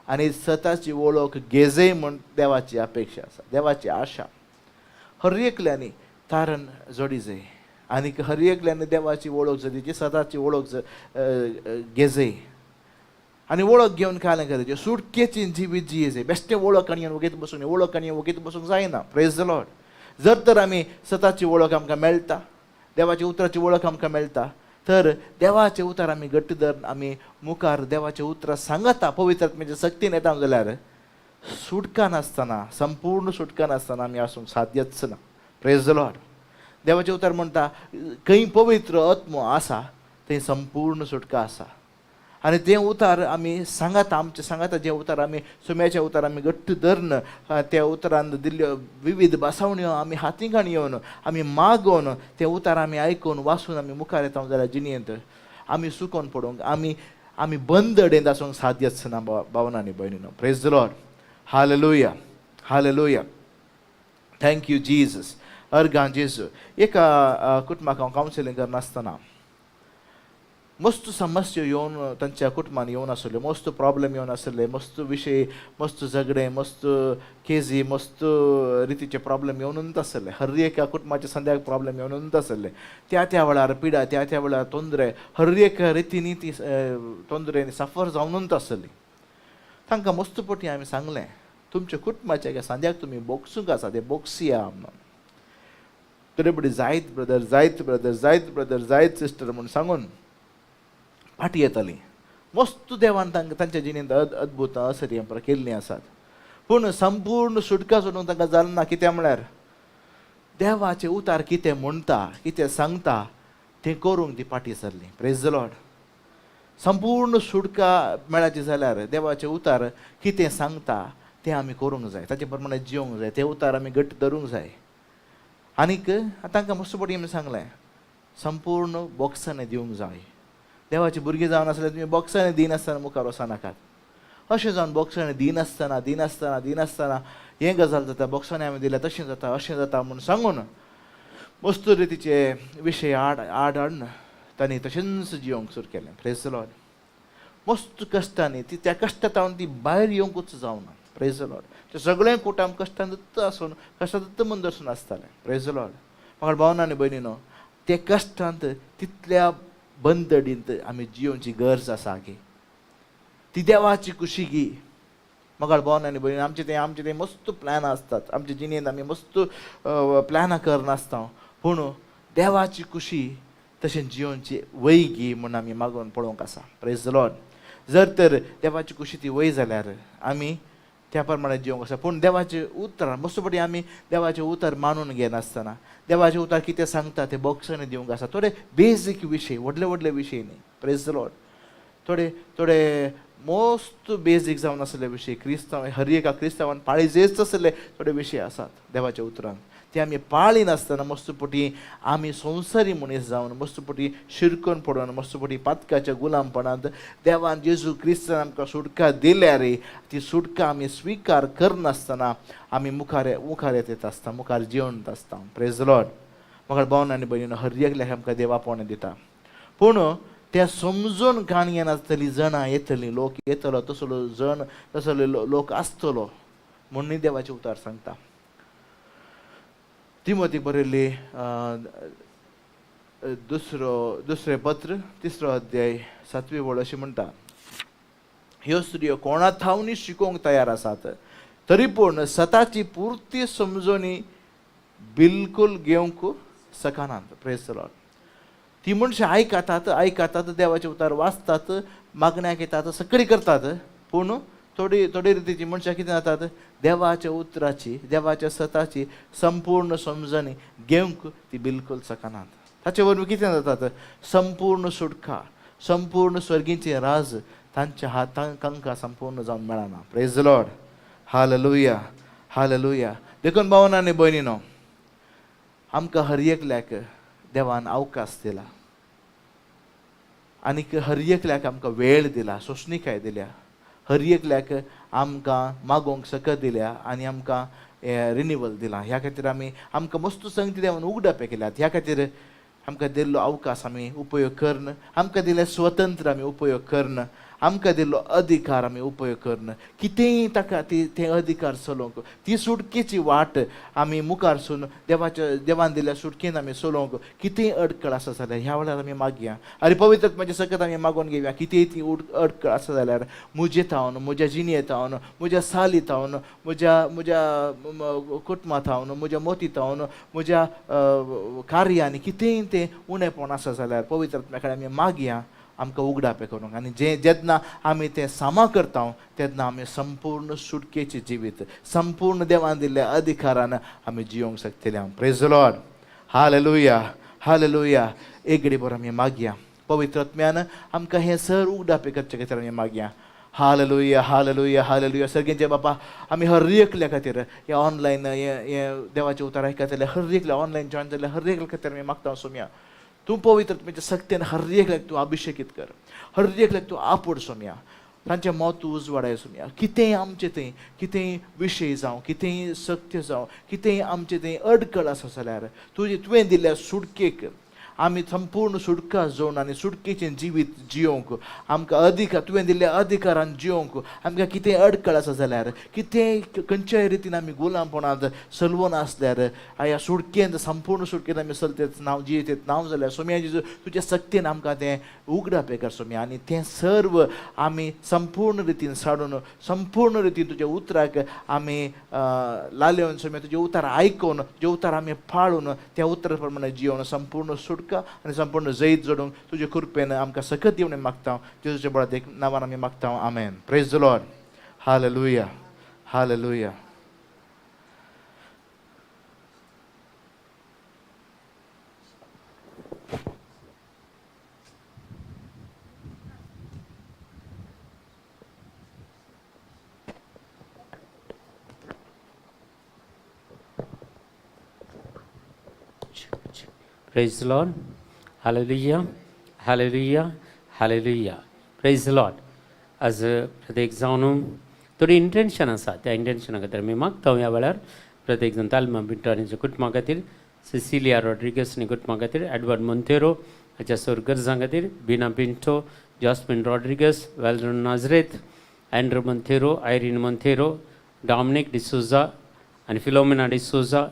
आनी स्वताची वळख घेजय म्हण देवाची अपेक्षा आसा देवाची आशा हर एकल्यांनी तारण जोडिजय आनीक हर एकल्यांनी देवाची वळख जोडिची स्वताची वळख घेजय आनी वळख घेवन काय करायचें सुटकेची जिवीत जियेजय बेश्टें वळख आनी वगीत बसून वळख आनी वगीत बसूंक जायना प्रेज द लॉर्ड जर तर आमी स्वताची वळख आमकां मेळटा देवाच्या उतराची वळख आमकां मेळटा तर देवाचें उतर आमी घट्ट धरून आमी मुखार देवाचें उतरां सांगता पवित्र आत्म्याच्या शक्तीन येता जाल्यार सुटका नासतना संपूर्ण सुटका नासतना आमी आसूंक साध्यच ना प्रेज द लॉर्ड देवाचे उतार म्हणटा खंय पवित्र आत्मो आसा थंय संपूर्ण सुटका आसा. आनी ते उतार आमी सांगाता, आमचे सांगाता जे उतार आमी सुम्याचे उतार आमी घट्ट धरन त्या उतरान दिल्ल्यो विविध बासावण्यो आमी हातींकाण येवन आमी मागोवन ते उतार आमी आयकून वाचून आमी मुखार येता जाल्यार जिणेंत आमी सुकोवन पडोवंक आमी बंद अडेंत आसूंक साध्य आसना भावनांनी भयणीनो. Praise the Lord. हालेलुया, हालेलुया. Thank you Jesus. अर्गां जेजू. एका कुटुंबाक हांव कावन्सिलींग करनासतना मस्त समस्या येवन तांच्या कुटुंबान येवन आसल्यो, मस्त प्रॉब्लेम येवन आसले, मस्त विशय, मस्त झगडे, मस्त केजी, मस्त रितीचे प्रॉब्लेम येवनूच आसले. हर एका कुटुंबाचे संद्याक प्रॉब्लेम येवनूच आसले. त्या वेळार पिडा, त्या वेळार तोंदरे, हर एक रितीनी ती तोंदरेनी सफर जावनूच आसली. तांकां मस्तपटी हांवें सांगलें तुमच्या कुटुंबाच्या सांद्याक तुमी बोगसूंक आसा ते बोगसिया म्हणून. तरी बडी जायत ब्रदर, जायत ब्रदर, जायत ब्रदर, जायत सिस्टर म्हणून सांगून फाटी येताली. मस्त देवान तांच्या जिणेंत अद्भुत आश्चर्य केल्लीं आसात. पूण संपूर्ण सुटका सोडूंक तांकां जालें ना. कित्याक म्हळ्यार देवाचे उतार कितें म्हणटा, कितें सांगता तें करूंक ती फाटी सरली. Praise the Lord. संपूर्ण सुटका मेळाची जाल्यार देवाचे उतार कितें सांगता तें आमी करूंक जाय, ताचे प्रमाणे जिवंक जाय, ते उतार आमी घट्ट धरूंक जाय. आनीक तांकां मस्तपटी आमी सांगलें संपूर्ण बॉक्सांनी दिवंक जाय. देवाची भुरगीं जावन आसले तुमी बॉक्सांनी दिनासतना मुखार वचनाकात. अशें जावन बॉक्सांनी दिनासतना हें गजाल जाता, बॉक्सांनी हांवें दिल्या तशें जाता, अशें जाता म्हणून सांगून मस्त रितीचे विशय आड हाडून तांणी तशेंच जिवंक सुरू केलें. Praise the Lord. मस्त कश्टांनी त्या कश्टांतावन ती भायर येवंकूच जावना. Praise the Lord. ते सगळें कुटुंब कश्टांत आसून कश्टांत मंद आसून आसतालें. Praise the Lord. म्हाका भावनांनी भयणीनो ते कश्टांत तितल्या बंदडींत आमी जिवची गरज आसा गे. ती देवाची खुशी गी. म्हाका भावनांनी भयणी आमचे ते मस्त प्लॅन आसतात, आमच्या जिणेंत आमी मस्त प्लॅनां करनासता, पूण देवाची खुशी तशें जिवनची वय गी म्हूण आमी मागून पळोवंक आसा. Praise the Lord. जर तर देवाची खुशी ती वय जाल्यार आमी त्या प्रमाणे जिवंक आसा. पूण देवाचे उतर मस्तपटी आमी देवाचे उतर मानून घेनासतना देवाचे उतर कितें सांगता ते बॉक्सांनी दिवंक आसा. थोडे बेजीक विशय, व्हडले विशय न्ही. Praise the Lord. थोडे मोस्ट बेजीक जावन आसले विशय क्रिस्तांव हर एका क्रिस्तांवान पाळीजेच आसले थोडे विशय आसात देवाच्या उतरान. ते आमी पाळी नासतना मस्तपटी आमी संवसारी मनीस जावन मस्तपटी शिरकून पडून मस्तपटी पातकाच्या गुलामपणांत देवान जेजू क्रिस्तान आमकां सुटका दिल्या रे, ती सुटका आमी स्विकार करनासतना आमी मुखार येत आसता, मुखार जिवंत आसता. Praise the Lord. म्हाका भावनांनी भयणीनो हर एकल्याक आमकां देवा पोवणें दिता. पूण त्या समजून काणये नासतली जणां येतलीं, लोक येतलो तसलो जण तसले लोक आसतलो म्हणून देवाचे उतार सांगता. तिमोथीक बरयल्ली दुसरें पत्र 3 अध्याय 7वी वळ अशें म्हणटा, ह्यो स्त्रियो कोणा थावनी शिकोवंक तयार आसात तरी पूण स्वताची पुर्ती समजोनी बिलकुल घेवंक शकनात. Praise the Lord. ती मनशां आयकातात देवाचे उतार वाचतात, मागण्याक येतात, सगळी करतात, पूण थोडी रितीची मनशां कितें जातात देवाच्या उतराची देवाच्या स्वताची संपूर्ण समजणी घेवंक ती बिलकुल शकनात. ताचे वरवीं कितें जातात संपूर्ण सुटका, संपूर्ण स्वर्गीचें राज तांच्या हातांक संपूर्ण जावन मेळना. Praise the Lord. हालेलुया, हालेलुया. देखून भावनांनी भयणीनो आमकां हर एकल्याक देवान अवकाश दिला आनीक हर एकल्याक आमकां वेळ दिला, सोंसणीकाय दिल्या, हर एकल्याक आमकां मागोवंक सकत दिल्या आनी आमकां रिन्यूवल दिला. ह्या खातीर आमकां मस्त संगती देवान उगडापे केल्यात. ह्या खातीर आमकां दिल्लो अवकाश आमी उपयोग करन, आमकां दिल्लें स्वतंत्र आमी उपयोग करन, आमकां दिल्लो अधिकार आमी उपयोग करन, कितेंय ताका ते अधिकार चलोवंक, ती सुटकेची वाट आमी मुखारसून देवान दिल्ल्या सुटकेन आमी चलोवंक कितेंय अडखळ आसा जाल्यार ह्या वेळार आमी मागया. आनी पवित्र आत्म्याचे सकत आमी मागून घेवया. कितेंय ती अडखळ आसा जाल्यार म्हजे थावन, म्हज्या जिणेत थावन, म्हज्या साली थावन, म्हज्या कुटुंबां थावन, म्हज्या मोती थावन, म्हज्या कार्यांनी कितेंय तें उणेपण आसा जाल्यार पवित्र आत्म्या कडेन आमी मागया आमकां उगडापे करूंक. आनी जेन्ना आमी तें सामा करता तेन्ना आमी संपूर्ण सुटकेची जिवीत संपूर्ण देवान दिल्ल्या अधिकारान आमी जिवंक शकतले. Praise the Lord. हालेलुया हालेलुया. एक घडी बरं आमी मागया पवित्र आत्म्यान आमकां हें सर उगडापे करचे खातीर आमी मागया. हालेलुया हालेलुया हालेलुया. सर्गेंचे बापा आमी हर एकल्या खातीर हे ऑनलायन हे देवाचे उतार आयकतले हर एकल्या ऑनलायन जॉइन जाल्ले हर एकल्या खातीर आमी मागता सोम्या. तूं पवित्र आत्म्याच्या शक्तीन हर एकल्याक तूं अभिषेकीत कर. हर एकल्याक तूं आपड सोम्या. तांचे मोत तूं उजवाडाय सोम्या. कितेंय आमचें थंय कितेंय विशय जावं कितेंय सत्य जावं कितेंय आमचें थंय अडखळ आसा जाल्यार तुवें दिल्ल्या सुटकेक आमी संपूर्ण सुटका जावन आनी सुटकेचें जिवीत जियोंक आमकां अधिकार तुवें दिल्ल्या अधिकारान जियोंक आमकां कितेंय अडखळ आसा जाल्यार कितेंय खंयच्याय रितीन आमी गुलामपणांत चलवून आसल्यार ह्या सुटकेंत संपूर्ण सुटकेंत आमी चलतें नांव जियेत नांव जाल्यार सोम्या जेजू तुज्या सक्तीन आमकां तें उगडापे कर सोम्या. आनी तें सर्व आमी संपूर्ण रितीन साडून संपूर्ण रितीन तुज्या उतराक आमी लालेवन सोम्या तुजे उतार आयकून तुजे उतार आमी पाळून त्या उतरा प्रमाणे जियोन संपूर्ण सुटका आनी संपूर्ण जैत जोडूंक तुजे कृपेन आमकां सकत दिवन मागता. जेजूच्या बळात नांवान आमी मागता. आमेन. Praise the Lord. हालेलुया हालेलुया. Praise the Lord. Hallelujah. Hallelujah. Hallelujah. Praise the Lord. आज प्रत्येक जावन थोडी इंटेन्शन आसा त्या इंटेन्शना खातीर आमी मागता ह्या वेळार प्रत्येक जण तालमा बिंटो कुटुंबा खातीर सिसिलिया रॉड्रिगस आनी कुटुंबा खातीर एडवर्ड मोंतेरो हाच्या सर गरजां खातीर Bina Pinto Jasmine Rodrigues Weldon Nazareth Andrew Monteiro Irene Monteiro Dominic D'Souza आनी फिलोमिना डिसोजा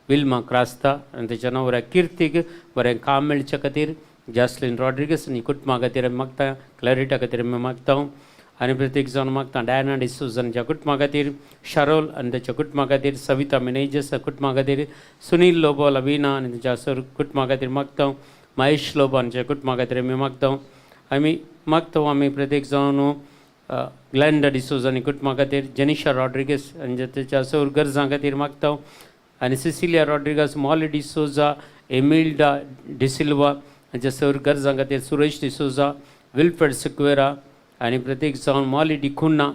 विल्मा क्रास्ता आनी तेच्या नवऱ्या किर्तीक बरें काम मेळच्या खातीर जॅस्लिन रॉड्रिगस आनी कुटुंबा खातीर आमी मागता क्लॅरिटा खातीर आमी मागता आनी प्रत्येक जावन मागता डायना डिसोजांच्या कुटुंबा खातीर शारोल आनी तेच्या कुटुंबा खातीर सविता मिनेजस कुटुंबा खातीर सुनील लोबो लविना आनी तेच्या सर कुटुंबा खातीर मागता महेश लोबांच्या कुटुंबा खातीर आमी मागता आमी प्रत्येक जावन ग्लॅंडा डिसोजा आनी कुटुंबा खातीर जेनिशा रॉड्रिगस आनी तेच्या सर गरजां खातीर मागता आनी सिसिलिया रॉड्रिगस मॉली डिसोजा एमिल्डा डिसिल्वा हाच्या सर गरजां खातीर सुरेश डिसोजा विल्फ्रेड सिक्वेरा आनी प्रत्येक जावन Molly D'Cunha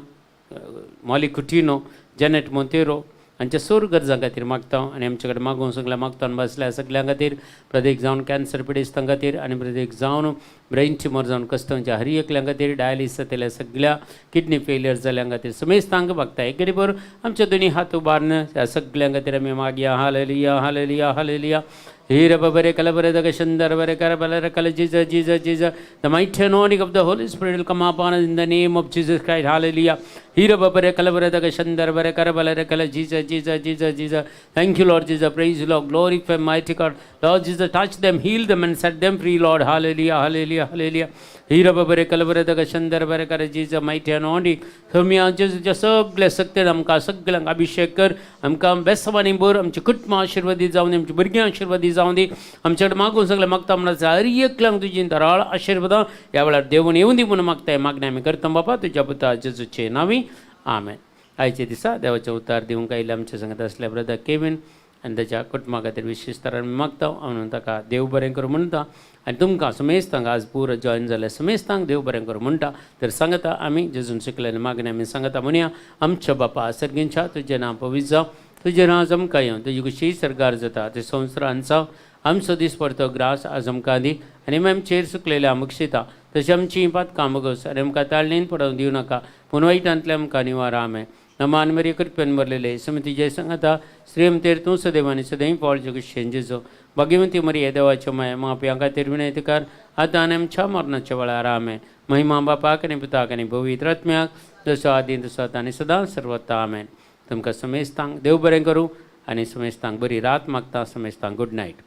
Molly Coutinho Janet Monteiro हांच्या सर गरजां खातीर मागता आनी आमचे कडेन मागूंक सगळ्या मागता बसल्या सगळ्यां खातीर प्रत्येक जावन कॅन्सर पिडेस्तां खातीर आनी प्रत्येक जावन ब्रेन ट्युमर जावन कश्टांच्या हर एकल्या खातीर डायलिसीस जातल्या सगळ्या किडनी फेलियर जाल्ल्या खातीर समेस्तांक मागता. एक गरीबर आमचे दोनी हात उबारन ह्या सगळ्यां खातीर आमी मागया. हालेलुया हालेलुया हालेलुया. Here babare kalabare the Gashandar bare karabala kala Jesus Jesus Jesus. The mighty anointing of the Holy Spirit will come upon us in the name of Jesus Christ. Hallelujah. Here babare kalabare the Gashandar bare karabala kala Jesus Jesus Jesus Jesus. Thank you Lord Jesus. Praise you Lord. Glorify mighty God. Lord Jesus, touch them, heal them and set them free Lord. Hallelujah. Hallelujah. Hallelujah. Here babare kalabare the Gashandar bare kala Jesus mighty anointing. Somya Jesus सगळे सत्य आमकां सगळ्यांक अभिषेक कर. आमकां बेसवानी bore आमचे कुटुंब आशिर्वादी जावन आमची भुरग्यां आशिर्वादी जावन दी. आमचे कडेन मागून सगळें मागता म्हणून हर एकल्यांक तुजी धराळ आशिर्वादां ह्या वेळार देवून येवन दी म्हणून मागताय. मागणी आमी करता बापा तुज्या पुता जेजूचे नांवी. आमेन. आयचे दिसा देवाचे उतार दिवंक आयिल्ले आमचे संगत आसले ब्रदर केविन आनी ताच्या कुटुंबा खातीर विशेश तरान मागता म्हणून ताका देव बरें करूं म्हणटा. आनी तुमकां समेस्तांक आज पुरो जॉयन जाले समेस्तांक देव बरें करूं म्हणटा. तर सांगता आमी जेजून शिकलेले मागणी आमी सांगता म्हणया. आमच्या बापा सर्गींच्या तुजें नांव पवित्र जावं. तुजें नांव जमकां येवं. तुजी खुशी सरकार जाता ते संवसारांचो आमचो दीस पडतो ग्रास आज आमकां दी आनी आमी आमचेर सुकलेले आमक शिता तशें आमची पातकां मागोस आनी आमकां ताळणेन पडोवन दिवं नाका पूण वायटांतले आमकां निवार. आमेन. नमान मेरी कृपेन भरलेले समिती जय सांगता श्रीमतेर तूं सदैवानी सदैव पावळ जगत जेजो भगिवंती मरी देवाच्यो माया मापयां खातीर विनयतकार आतां आनी आमच्या मरणाच्या वेळार. आमेन. महिमा बापाक आनी पुताक आनी पवित्र आत्म्याक जसो आदी तसो आतां आनी सदां सर्वता. आमेन. तुमकां समेस्तांक देव बरें करूं आनी समेस्तांक बरी रात मागता. समेस्तांक गुड नायट.